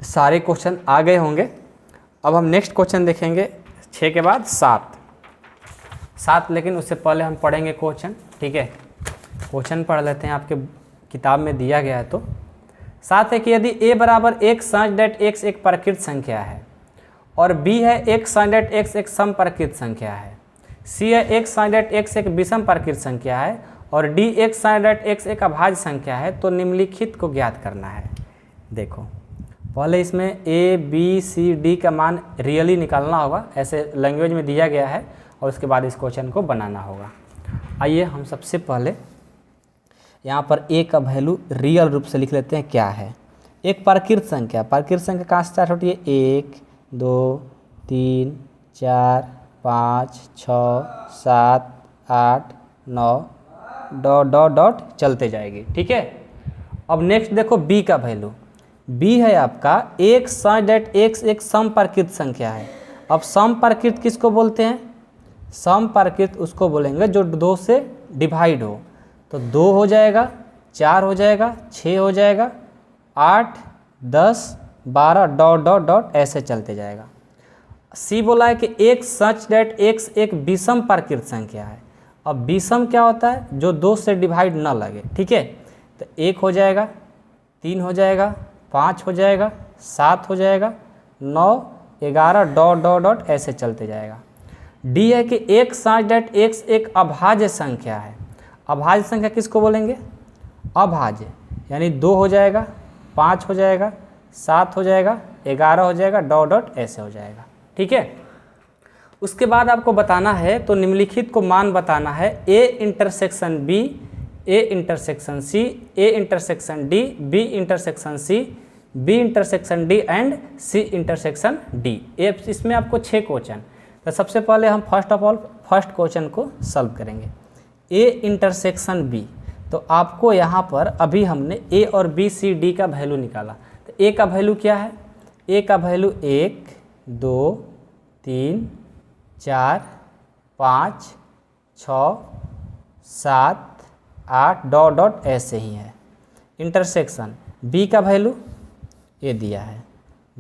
सारे क्वेश्चन आ गए होंगे। अब हम नेक्स्ट क्वेश्चन देखेंगे 6 के बाद 7, लेकिन उससे पहले हम पढ़ेंगे क्वेश्चन, ठीक है। क्वेश्चन पढ़ लेते हैं, आपके किताब में दिया गया है। तो 7 है कि यदि a बराबर एक सच डेट x एक प्रकृत संख्या है और b है एक सच डेट x एक सम प्रकृत संख्या है, c है एक सच डेट x एक विषम प्रकृत संख्या है और d एक सच डेट x एक अभाज्य संख्या है, तो निम्नलिखित को ज्ञात करना है। देखो पहले इसमें a b c d का मान रियली निकालना होगा, ऐसे लैंग्वेज में दिया गया है, और उसके बाद इस क्वेश्चन को बनाना होगा। आइए हम सबसे पहले यहाँ पर a का वैल्यू रियल रूप से लिख लेते हैं। क्या है? एक प्रकृत संख्या। प्रकृत संख्या कहाँ से स्टार्ट होती है? 1 2 3 4 5 6 7 8 9 डॉट डॉट डॉट चलते जाएगी, ठीक है। अब नेक्स्ट देखो b का वैल्यू। b है आपका एक सच डेट x एक सम प्रकृत संख्या है। अब सम प्रकृत किसको बोलते हैं? सम प्रकृत उसको बोलेंगे जो 2 से डिवाइड हो। तो 2 हो जाएगा, 4 हो जाएगा, 6 हो जाएगा, 8 10 12 डॉट डॉट डॉट ऐसे चलते जाएगा। सी बोला है कि एक सच डेट x एक विषम प्रकृत संख्या है। अब विषम क्या होता है? जो 2 से डिवाइड ना लगे, ठीक है। तो 1 हो जाएगा, 3 हो जाएगा, 5 हो जाएगा, 7 हो जाएगा, 9 11 डॉट डॉट डॉट ऐसे चलते जाएगा। डी है कि एक सच डेट x एक अभाज्य संख्या है। अभाज्य संख्या किसको बोलेंगे? अभाज्य, यानी 2 हो जाएगा, 5 हो जाएगा, 7 हो जाएगा, 11 हो जाएगा, डॉट डॉट ऐसे हो जाएगा, ठीक है। उसके बाद आपको बताना है, तो निम्नलिखित को मान बताना है। a intersection b, a intersection c, a intersection d, b intersection c, b intersection d and c intersection d। इसमें आपको 6 क्वेश्चन। तो सबसे पहले हम first of all first question को सॉल्व करेंगे। a इंटरसेक्शन b, तो आपको यहाँ पर अभी हमने a और b c d का वैल्यू निकाला। तो a का वैल्यू क्या है? a का वैल्यू 1 2 3 4 5 6 7 8 डॉट डॉट ऐसे ही है। इंटरसेक्शन b का वैल्यू ये दिया है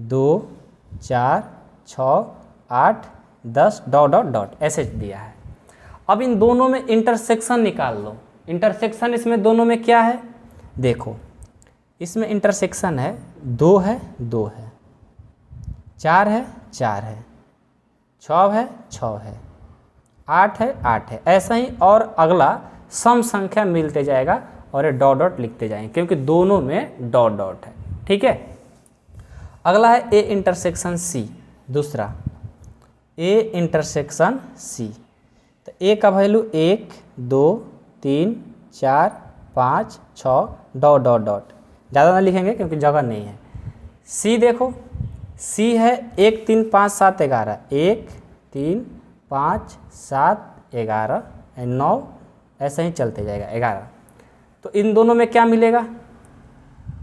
2 4 6 8 10 डॉट डॉट डॉट ऐसे दिया है। अब इन दोनों में इंटरसेक्शन निकाल लो। इंटरसेक्शन इसमें दोनों में क्या है? देखो इसमें इंटरसेक्शन है 2 है 2 है, 4 है 4 है, 6 है 6 है, 8 है 8 है, ऐसा ही। और अगला सम संख्या मिलते जाएगा और ये डॉट डॉट लिखते जाएंगे, क्योंकि दोनों में डॉट डॉट है, ठीक है। अगला है ए इंटरसेक्शन सी। दूसरा ए इंटरसेक्शन सी, तो ए का वैल्यू 1 2 3 4 5 6 डॉट डॉट डॉट, ज़्यादा ना लिखेंगे क्योंकि जगह नहीं है। सी देखो, सी है 1 3 5 7 11, 1 3 5 7 11 9 ऐसे ही चलते जाएगा 11। तो इन दोनों में क्या मिलेगा?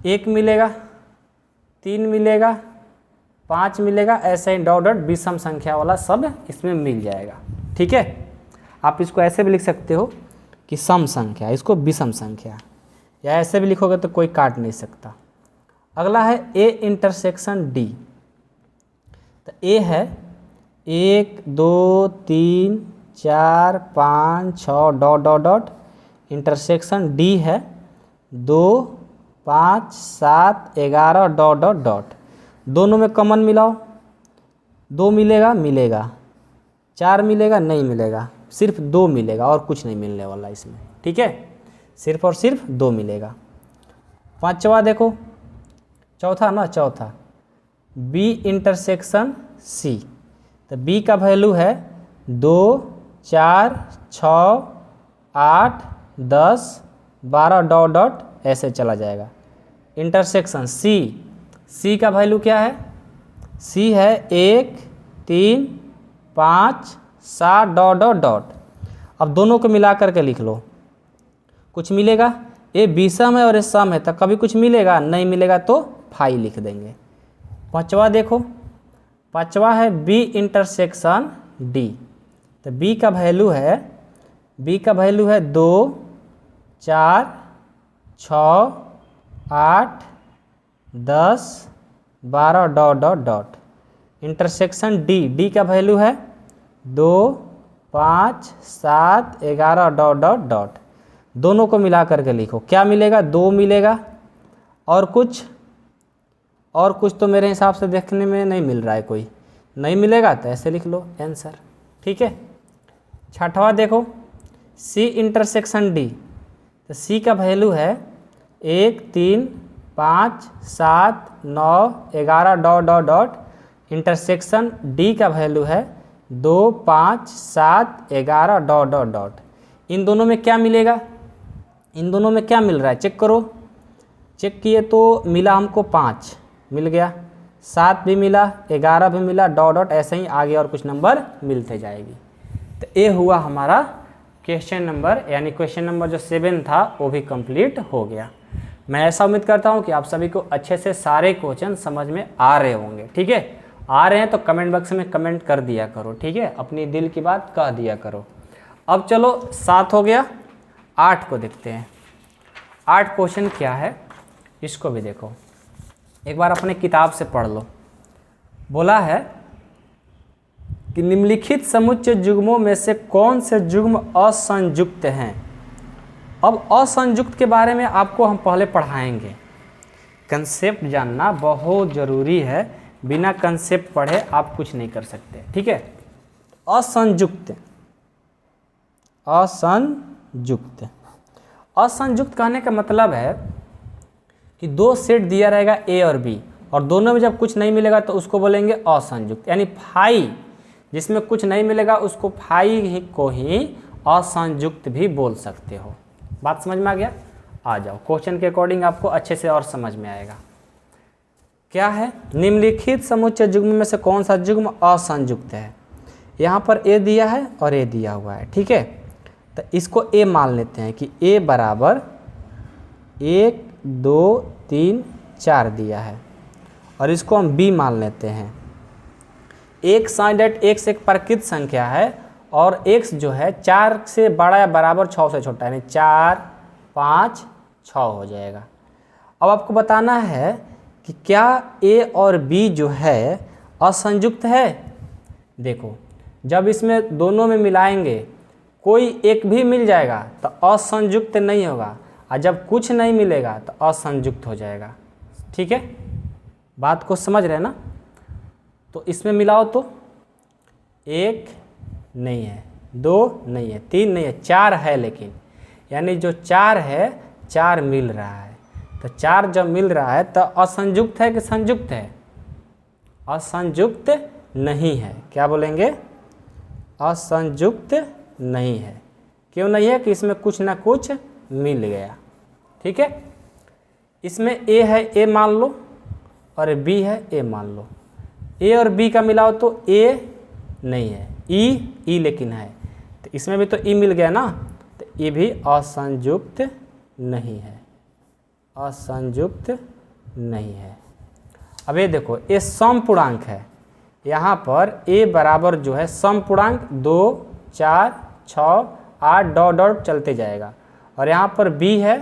1 मिलेगा, 3 मिलेगा, 5 मिलेगा, ऐसे ही डॉट डॉट विषम संख्या वाला सब इसमें मिल जाएगा, ठीक है। आप इसको ऐसे भी लिख सकते हो कि सम संख्या, इसको विषम संख्या, या ऐसे भी लिखोगे तो कोई काट नहीं सकता। अगला है ए इंटरसेक्शन डी। तो ए है 1 2 3 4 5 6 dot dot dot, intersection D है 2 5 7 11 डॉट डॉट डॉट। दोनों में कॉमन मिलाओ, 2 मिलेगा मिलेगा, 4 मिलेगा नहीं मिलेगा, सिर्फ 2 मिलेगा और कुछ नहीं मिलने वाला इसमें, ठीक है। सिर्फ और सिर्फ 2 मिलेगा। पांचवा देखो, चौथा ना, चौथा बी इंटरसेक्शन सी। तो बी का वैल्यू है 2 4 6 8 10 12 डॉट डॉट ऐसे चला जाएगा। इंटरसेक्शन सी, सी का वैल्यू क्या है? सी है 1 3 5 7 डॉट डॉट डॉट। अब दोनों को मिला करके लिख लो, कुछ मिलेगा। ए विषम है और ए सम है तो कभी कुछ मिलेगा, नहीं मिलेगा तो फाई लिख देंगे। पांचवा देखो, पांचवा है बी इंटरसेक्शन डी। तो बी का वैल्यू है 2, 4, 6, 8, 10, 12 dot dot dot. Intersection D, D का वैल्यू है 2, 5, 7, 11 डॉट डॉट डॉट। दोनों को मिला करके लिखो, क्या मिलेगा, 2 मिलेगा और कुछ तो मेरे हिसाब से देखने में नहीं मिल रहा है, कोई नहीं मिलेगा तो ऐसे लिख लो आंसर। ठीक है। छठवा देखो सी इंटरसेक्शन डी। तो सी का वैल्यू है 1, 3, 5, 7, 9, 11 dot dot dot. Intersection D का वैल्यू है 2, 5, 7, 11 डॉट डॉट डॉट। इन दोनों में क्या मिलेगा, इन दोनों में क्या मिल रहा है चेक करो। चेक किए तो मिला हमको 5 मिल गया, 7 भी मिला, 11 भी मिला, डॉट डॉट ऐसे ही आगे और कुछ नंबर मिलते जाएगी। तो ये हुआ हमारा क्वेश्चन नंबर, यानी क्वेश्चन नंबर जो 7 था वो भी कंप्लीट हो गया। मैं ऐसा उम्मीद करता हूँ कि आप सभी को अच्छे से सारे क्वेश्चन समझ में आ रहे होंगे। ठीक है, आ रहे हैं तो कमेंट बॉक्स में कमेंट कर दिया करो। ठीक है, अपनी दिल की बात कह दिया करो। अब चलो 7 हो गया, 8 को देखते हैं। 8 क्वेश्चन क्या है इसको भी देखो, एक बार अपने किताब से पढ़ लो। बोला है कि निम्नलिखित समुच्चय जुग्मों में से कौन से जुग्म असंयुक्त हैं। अब असंयुक्त के बारे में आपको हम पहले पढ़ाएंगे। कंसेप्ट जानना बहुत ज़रूरी है, बिना कंसेप्ट पढ़े आप कुछ नहीं कर सकते। ठीक है, असंयुक्त, असंयुक्त, असंयुक्त कहने का मतलब है कि 2 सेट दिया रहेगा ए और बी, और दोनों में जब कुछ नहीं मिलेगा तो उसको बोलेंगे असंयुक्त। यानी फाई जिसमें कुछ नहीं मिलेगा उसको फाई को ही असंयुक्त भी बोल सकते हो। बात समझ में आ गया? आ जाओ, क्वेश्चन के अकॉर्डिंग आपको अच्छे से और समझ में आएगा। क्या है, निम्नलिखित समुच्चय जुग्म में से कौन सा जुग्म असंयुक्त है। यहाँ पर ए दिया है और ए दिया हुआ है। ठीक है, तो इसको ए मान लेते हैं कि ए बराबर 1, 2, 3, 4 दिया है, और इसको हम बी मान लेते हैं। एक साइन डेट x एक प्रकृत संख्या है और x जो है 4 से बड़ा या बराबर 6 से छोटा, यानी 4, 5, 6 हो जाएगा। अब आपको बताना है कि क्या a और b जो है असंयुक्त है। देखो, जब इसमें दोनों में मिलाएंगे कोई एक भी मिल जाएगा तो असंयुक्त नहीं होगा, और जब कुछ नहीं मिलेगा तो असंयुक्त हो जाएगा। ठीक है, बात को समझ रहे हैं ना। तो इसमें मिलाओ तो 1 नहीं है, 2 नहीं है, 3 नहीं है, 4 है, लेकिन यानी जो 4 है 4 मिल रहा है। तो 4 जब मिल रहा है तो असंयुक्त है कि संयुक्त है? असंयुक्त नहीं है। क्या बोलेंगे? असंयुक्त नहीं है। क्यों नहीं है? कि इसमें कुछ ना कुछ मिल गया। ठीक है, इसमें ए है, ए मान लो, और बी है, ए मान लो। ए और बी का मिलाओ तो ए नहीं है, ई लेकिन है, तो इसमें भी तो ई मिल गया ना, तो ये भी असंयुक्त नहीं है, असंयुक्त नहीं है। अब ये देखो, ये समपूर्णांक है, यहाँ पर ए बराबर जो है समपूर्णांक 2, 4, 6, 8 डॉट डॉट चलते जाएगा, और यहाँ पर बी है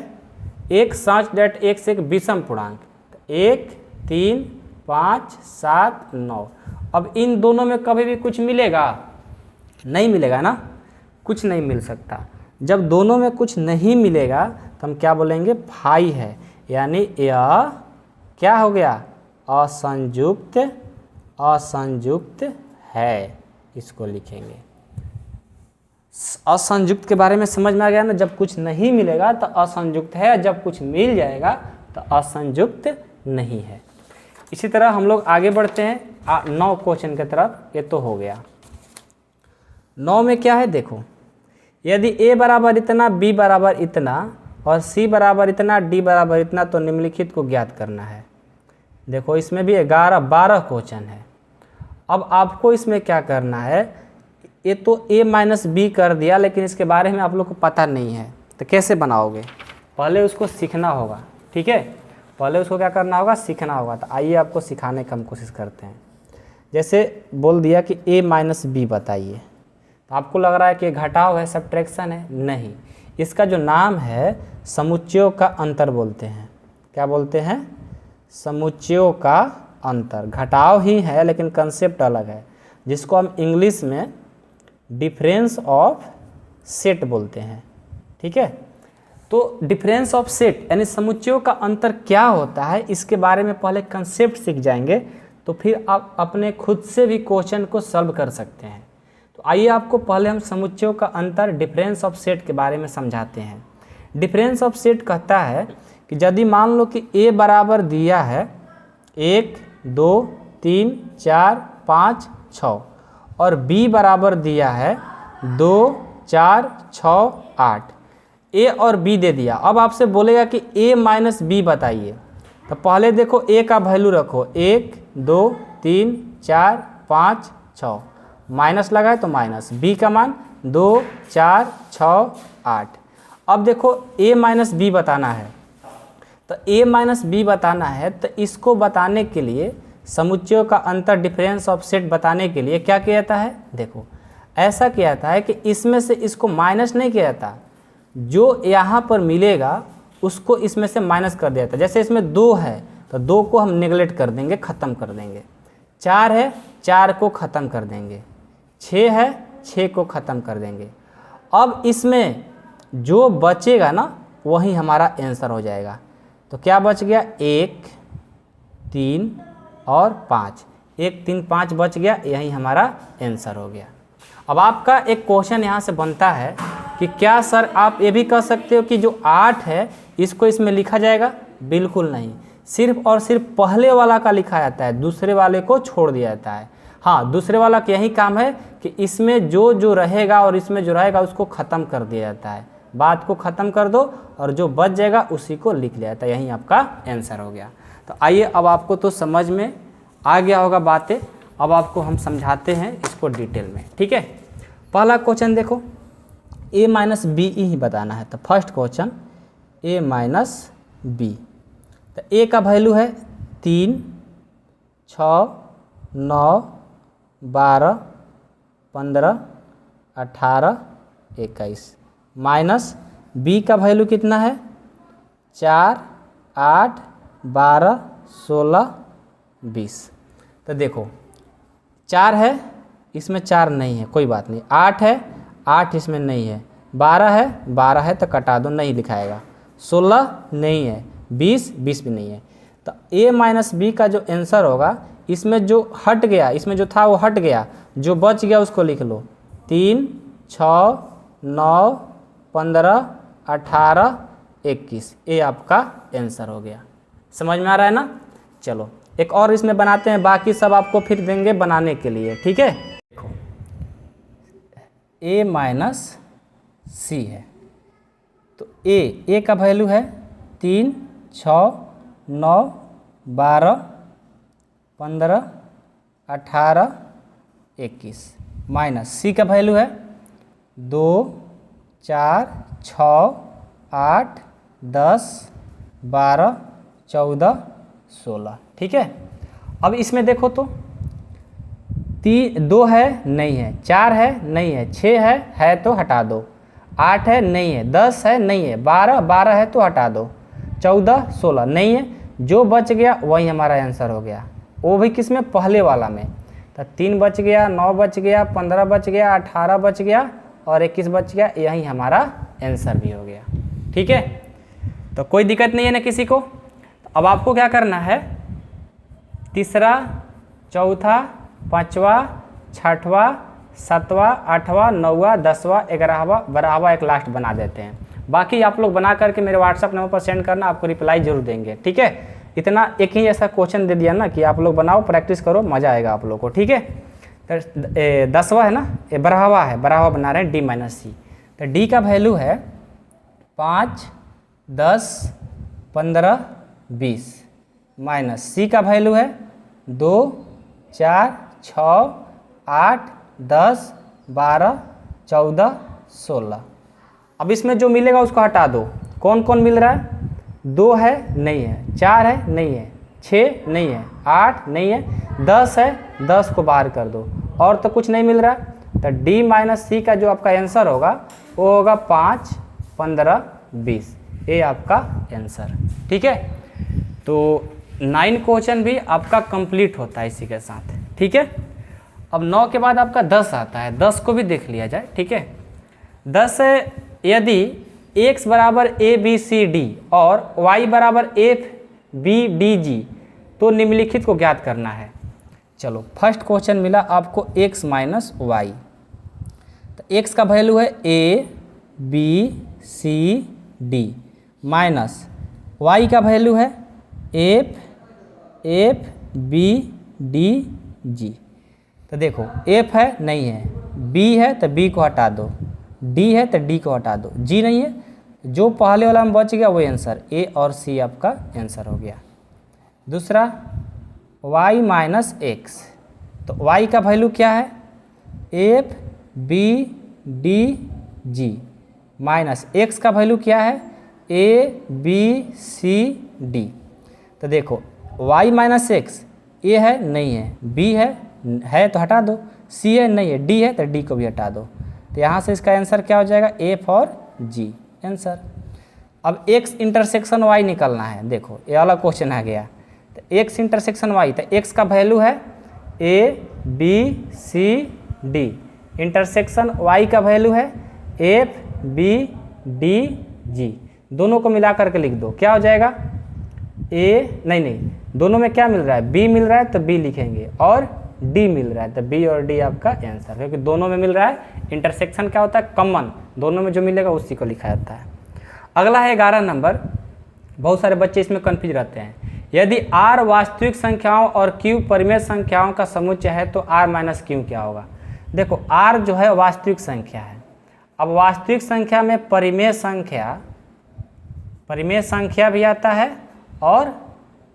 1, 7 डेट x एक विषम पूर्णांक, 1, 3, 5, 7, 9। अब इन दोनों में कभी भी कुछ मिलेगा? नहीं मिलेगा ना, कुछ नहीं मिल सकता। जब दोनों में कुछ नहीं मिलेगा तो हम क्या बोलेंगे? फाई है, यानी यह क्या हो गया? असंयुक्त, असंयुक्त है, इसको लिखेंगे। असंयुक्त के बारे में समझ में आ गया ना। जब कुछ नहीं मिलेगा तो असंयुक्त है, जब कुछ मिल जाएगा तो असंयुक्त नहीं है। इसी तरह हम लोग आगे बढ़ते हैं 9 क्वेश्चन की तरफ। ये तो हो गया। 9 में क्या है देखो, यदि a बराबर इतना, b बराबर इतना और c बराबर इतना, d बराबर इतना, तो निम्नलिखित को ज्ञात करना है। देखो, इसमें भी 12 क्वेश्चन है। अब आपको इसमें क्या करना है, ये तो a माइनस बी कर दिया, लेकिन इसके बारे में आप लोग को पता नहीं है, तो कैसे बनाओगे? पहले उसको सीखना होगा, ठीक है, पहले उसको क्या करना होगा, सीखना होगा। तो आइए आपको सिखाने की हम कोशिश करते हैं। जैसे बोल दिया कि a माइनस बी बताइए, तो आपको लग रहा है कि घटाव है, सब्ट्रैक्शन है, नहीं, इसका जो नाम है समुच्चयों का अंतर बोलते हैं। क्या बोलते हैं? समुच्चयों का अंतर। घटाव ही है लेकिन कंसेप्ट अलग है, जिसको हम इंग्लिश में डिफरेंस ऑफ सेट बोलते हैं, ठीक है। तो डिफरेंस ऑफ सेट यानी समुच्चयों का अंतर क्या होता है, इसके बारे में पहले कंसेप्ट सीख जाएंगे, तो फिर आप अपने खुद से भी क्वेश्चन को सॉल्व कर सकते हैं। तो आइए आपको पहले हम समुच्चयों का अंतर डिफरेंस ऑफ सेट के बारे में समझाते हैं। डिफरेंस ऑफ सेट कहता है कि यदि मान लो कि a बराबर दिया है 1 2 3 4 5 6 और b बराबर दिया है 2 4 6 8, a और b दे दिया। अब आपसे बोलेगा कि a माइनस बी बताइए, तो पहले देखो a का वैल्यू रखो 1 2 3 4 5 6, माइनस लगाए तो माइनस, b का मान 2 4 6 8। अब देखो a माइनस बी बताना है, तो a माइनस बी बताना है, तो इसको बताने के लिए समुच्चयों का अंतर डिफरेंस ऑफ सेट बताने के लिए क्या किया जाता है, देखो ऐसा किया जाता है कि इसमें से इसको माइनस नहीं किया जाता, जो यहाँ पर मिलेगा उसको इसमें से माइनस कर दिया जाता है। जैसे इसमें 2 है तो 2 को हम नेगलेक्ट कर देंगे, ख़त्म कर देंगे। 4 है, 4 को ख़त्म कर देंगे। 6 है, 6 को ख़त्म कर देंगे। अब इसमें जो बचेगा ना वही हमारा आंसर हो जाएगा। तो क्या बच गया, 1 3 और 5, 1 3 5 बच गया, यही हमारा आंसर हो गया। अब आपका एक क्वेश्चन यहाँ से बनता है कि क्या सर आप ये भी कह सकते हो कि जो 8 है इसको इसमें लिखा जाएगा? बिल्कुल नहीं, सिर्फ और सिर्फ पहले वाला का लिखा जाता है, दूसरे वाले को छोड़ दिया जाता है। हाँ, दूसरे वाला का यही काम है कि इसमें जो जो रहेगा और इसमें जो रहेगा उसको ख़त्म कर दिया जाता है। बात को ख़त्म कर दो और जो बच जाएगा उसी को लिख लिया जाता है, यही आपका आंसर हो गया। तो आइए अब आपको तो समझ में आ गया होगा बातें, अब आपको हम समझाते हैं इसको डिटेल में, ठीक है। पहला क्वेश्चन देखो, a माइनस बी ही बताना है। तो first question a minus B, तो a का वैल्यू है 3 6 9 12 15 18 21, माइनस b का वैल्यू कितना है 4 8 12 16 20। तो देखो 4 है, इसमें 4 नहीं है, कोई बात नहीं। 8 है, 8 इसमें नहीं है। 12 है, 12 है तो कटा दो, नहीं लिखाएगा। 16 नहीं है, 20 भी नहीं है। तो a माइनस बी का जो आंसर होगा, इसमें जो हट गया, इसमें जो था वो हट गया, जो बच गया उसको लिख लो। 3 6 9 15 18 21, ये आपका आंसर हो गया। समझ में आ रहा है ना? चलो एक और इसमें बनाते हैं, बाकी सब आपको फिर देंगे बनाने के लिए, ठीक है। देखो a माइनस सी है, तो a का वैल्यू है 3 6 9 12 15 18 21, माइनस सी का वैल्यू है 2 4 6 8 10 12 14 16, ठीक है। अब इसमें देखो तो 2 है नहीं है, 4 है नहीं है, 6 है तो हटा दो, 8 है नहीं है, 10 है नहीं है, 12 है तो हटा दो, 14 16 नहीं है, जो बच गया वही हमारा आंसर हो गया। वो भी किस में? पहले वाला में। तो 3 बच गया, 9 बच गया, 15 बच गया, 18 बच गया और 21 बच गया, यही हमारा आंसर भी हो गया, ठीक है। तो कोई दिक्कत नहीं है ना किसी को। अब आपको क्या करना है, तीसरा चौथा पाँचवा छठवा सातवां आठवां नौवां 10वां 11वां 12वां एक लास्ट बना देते हैं। बाकी आप लोग बना करके मेरे व्हाट्सअप नंबर पर सेंड करना, आपको रिप्लाई जरूर देंगे, ठीक है। इतना एक ही ऐसा क्वेश्चन दे दिया ना कि आप लोग बनाओ, प्रैक्टिस करो, मज़ा आएगा आप लोग को, ठीक है। तो 10वां है ना, ये 12वां है, 12वां बना रहे हैं डी माइनस सी। तो डी का वैल्यू है 5 10 15 20, माइनस सी का वैल्यू है 2 4 6 8 10 12 14 16। अब इसमें जो मिलेगा उसको हटा दो, कौन कौन मिल रहा है? 2 है, नहीं है, 4 है, नहीं है, 6 नहीं है, 8 नहीं है, 10 है, 10 को बाहर कर दो, और तो कुछ नहीं मिल रहा। तो डी माइनस सी का जो आपका आंसर होगा वो होगा 5, 15, 20, ये आपका आंसर। ठीक है, तो 9 क्वेश्चन भी आपका कंप्लीट होता है इसी के साथ। ठीक है, अब 9 के बाद आपका 10 आता है, 10 को भी देख लिया जाए। ठीक है, 10 यदि x बराबर ए बी सी डी और y बराबर एफ बी डी जी, तो निम्नलिखित को ज्ञात करना है। चलो, फर्स्ट क्वेश्चन मिला आपको x माइनस वाई। तो x का वैल्यू है a b c d minus y का वैल्यू है f b d g। तो देखो f है, नहीं है, b है तो b को हटा दो, d है तो d को हटा दो, g नहीं है, जो पहले वाला में बच गया वो आंसर, a और c आपका आंसर हो गया। दूसरा y माइनस एक्स, तो y का वैल्यू क्या है? F B D G minus x का वैल्यू क्या है? A B C D. तो देखो y माइनस एक्स, ए है, नहीं है, b है तो हटा दो, c है, नहीं है, d है तो d को भी हटा दो। तो यहाँ से इसका आंसर क्या हो जाएगा? एफ और g आंसर। अब x इंटरसेक्शन y निकलना है। देखो ये वाला क्वेश्चन आ गया, तो x इंटरसेक्शन y, तो x का वैल्यू है a b c d, intersection y का वैल्यू है f b d g, दोनों को मिला करके लिख दो, क्या हो जाएगा? नहीं, दोनों में क्या मिल रहा है? b मिल रहा है तो b लिखेंगे, और d मिल रहा है तो b और d आपका आंसर, क्योंकि दोनों में मिल रहा है। इंटरसेक्शन क्या होता है? कॉमन, दोनों में जो मिलेगा उसी को लिखा जाता है। अगला है 11 नंबर। बहुत सारे बच्चे इसमें कन्फ्यूज रहते हैं। यदि r वास्तविक संख्याओं और q परिमेय संख्याओं का समुच्चय है तो r माइनस क्यू क्या होगा? देखो r जो है वास्तविक संख्या है। अब वास्तविक संख्या में परिमेय संख्या भी आता है और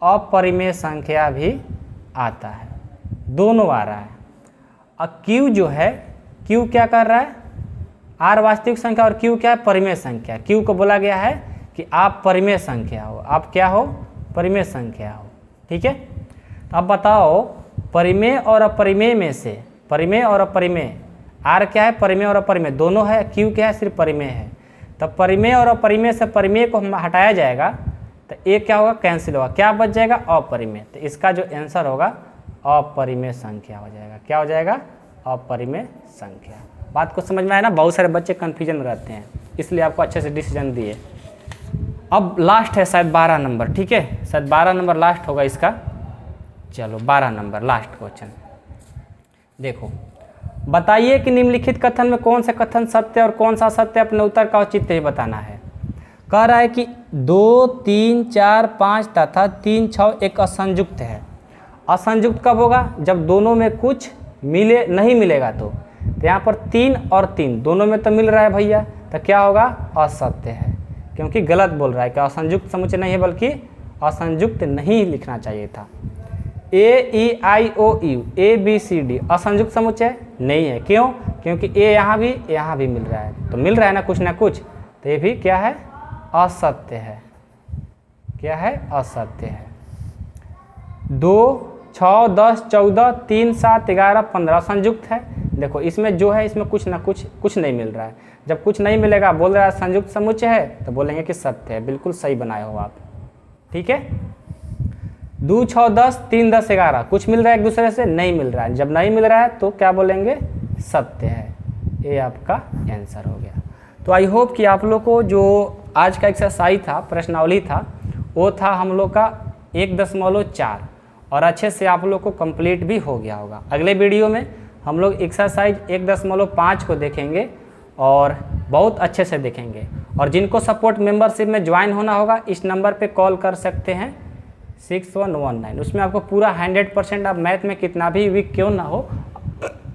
अपरिमेय संख्या भी आता है, दोनों आ रहा है। अब q जो है, q क्या कर रहा है? r वास्तविक संख्या और q क्या है? परिमेय संख्या। q को बोला गया है कि आप परिमेय संख्या हो, आप क्या हो? परिमेय संख्या हो। ठीक है, तो अब बताओ परिमेय और अपरिमेय में से, परिमेय और अपरिमेय, r क्या है? परिमेय और अपरिमेय दोनों है, q क्या है? सिर्फ परिमेय है। तब परिमेय और अपरिमेय से परिमेय को हटाया जाएगा तो एक क्या होगा? कैंसिल होगा, क्या बच जाएगा? अपरिमेय। तो इसका जो आंसर होगा अपरिमेय संख्या हो जाएगा। क्या हो जाएगा? अपरिमेय संख्या। बात को समझ में आया ना? बहुत सारे बच्चे कन्फ्यूजन में रहते हैं, इसलिए आपको अच्छे से डिसीजन दिए। अब लास्ट है शायद 12 नंबर। ठीक है, शायद 12 नंबर लास्ट होगा इसका। चलो 12 नंबर लास्ट क्वेश्चन देखो। बताइए कि निम्नलिखित कथन में कौन सा कथन सत्य और कौन सा सत्य, अपने उत्तर का औचित्य ही बताना है। कह रहा है कि 2, 3, 4, 5 तथा 3, 6 एक असंयुक्त है। असंयुक्त कब होगा? जब दोनों में कुछ नहीं मिलेगा। तो यहाँ पर 3 और 3 दोनों में तो मिल रहा है भैया, तो क्या होगा? असत्य है, क्योंकि गलत बोल रहा है कि असंयुक्त समुच्चय नहीं है, बल्कि असंयुक्त नहीं लिखना चाहिए था। A E I O U A B C D असंयुक्त समुच्चय नहीं है। क्यों? क्योंकि ए यहाँ भी मिल रहा है, तो मिल रहा है ना कुछ ना कुछ, तो ये भी क्या है? असत्य है। क्या है? असत्य है। 2, 6, 10, 14, 3, 7, 11, 15 संयुक्त है। देखो इसमें जो है, इसमें कुछ ना कुछ नहीं मिल रहा है। जब कुछ नहीं मिलेगा, बोल रहा है संयुक्त समुच्चय है, तो बोलेंगे कि सत्य है। बिल्कुल सही बनाए हो आप। ठीक है, 2, 6, 10, 3, 10, 11 कुछ मिल रहा है एक दूसरे से? नहीं मिल रहा है। जब नहीं मिल रहा है तो क्या बोलेंगे? सत्य है। ये आपका आंसर हो गया। तो आई होप कि आप लोग को जो आज का एक्सरसाइज था, प्रश्नावली था, वो था हम लोग का 1.4 और अच्छे से आप लोग को कंप्लीट भी हो गया होगा। अगले वीडियो में हम लोग एक्सरसाइज 1.5 को देखेंगे और बहुत अच्छे से देखेंगे। और जिनको सपोर्ट मेंबरशिप में ज्वाइन होना होगा, इस नंबर पे कॉल कर सकते हैं 6119। उसमें आपको पूरा 100%, आप मैथ में कितना भी वीक क्यों ना हो,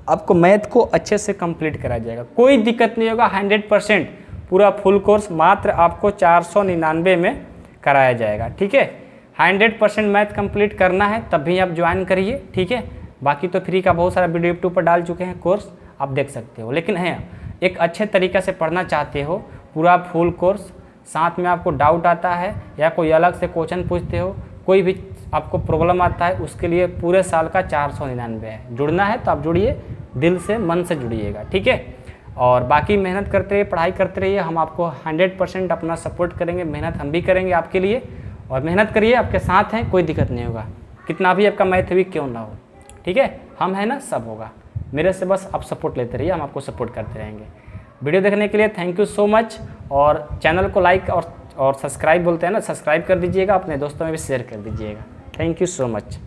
आपको मैथ को अच्छे से कंप्लीट कराया जाएगा। कोई दिक्कत नहीं होगा। 100% पूरा फुल कोर्स मात्र आपको 499 में कराया जाएगा। ठीक है, 100% मैथ कंप्लीट करना है तब भी आप ज्वाइन करिए। ठीक है, बाकी तो फ्री का बहुत सारा वीडियो यूट्यूब पर डाल चुके हैं कोर्स, आप देख सकते हो। लेकिन है एक अच्छे तरीक़े से पढ़ना चाहते हो, पूरा फुल कोर्स साथ में आपको डाउट आता है या कोई अलग से क्वेश्चन पूछते हो, कोई भी आपको प्रॉब्लम आता है, उसके लिए पूरे साल का 499 है। जुड़ना है तो आप जुड़िए, दिल से मन से जुड़िएगा, ठीक है। और बाकी मेहनत करते रहिए, पढ़ाई करते रहिए, हम आपको 100% अपना सपोर्ट करेंगे, मेहनत हम भी करेंगे आपके लिए। और मेहनत करिए, आपके साथ हैं, कोई दिक्कत नहीं होगा, कितना भी आपका मैथ वीक क्यों ना हो, ठीक है। हम हैं ना, सब होगा। मेरे से बस आप सपोर्ट लेते रहिए, हम आपको सपोर्ट करते रहेंगे। वीडियो देखने के लिए थैंक यू सो मच। और चैनल को लाइक और सब्सक्राइब बोलते हैं ना, सब्सक्राइब कर दीजिएगा, अपने दोस्तों में भी शेयर कर दीजिएगा। Thank you so much.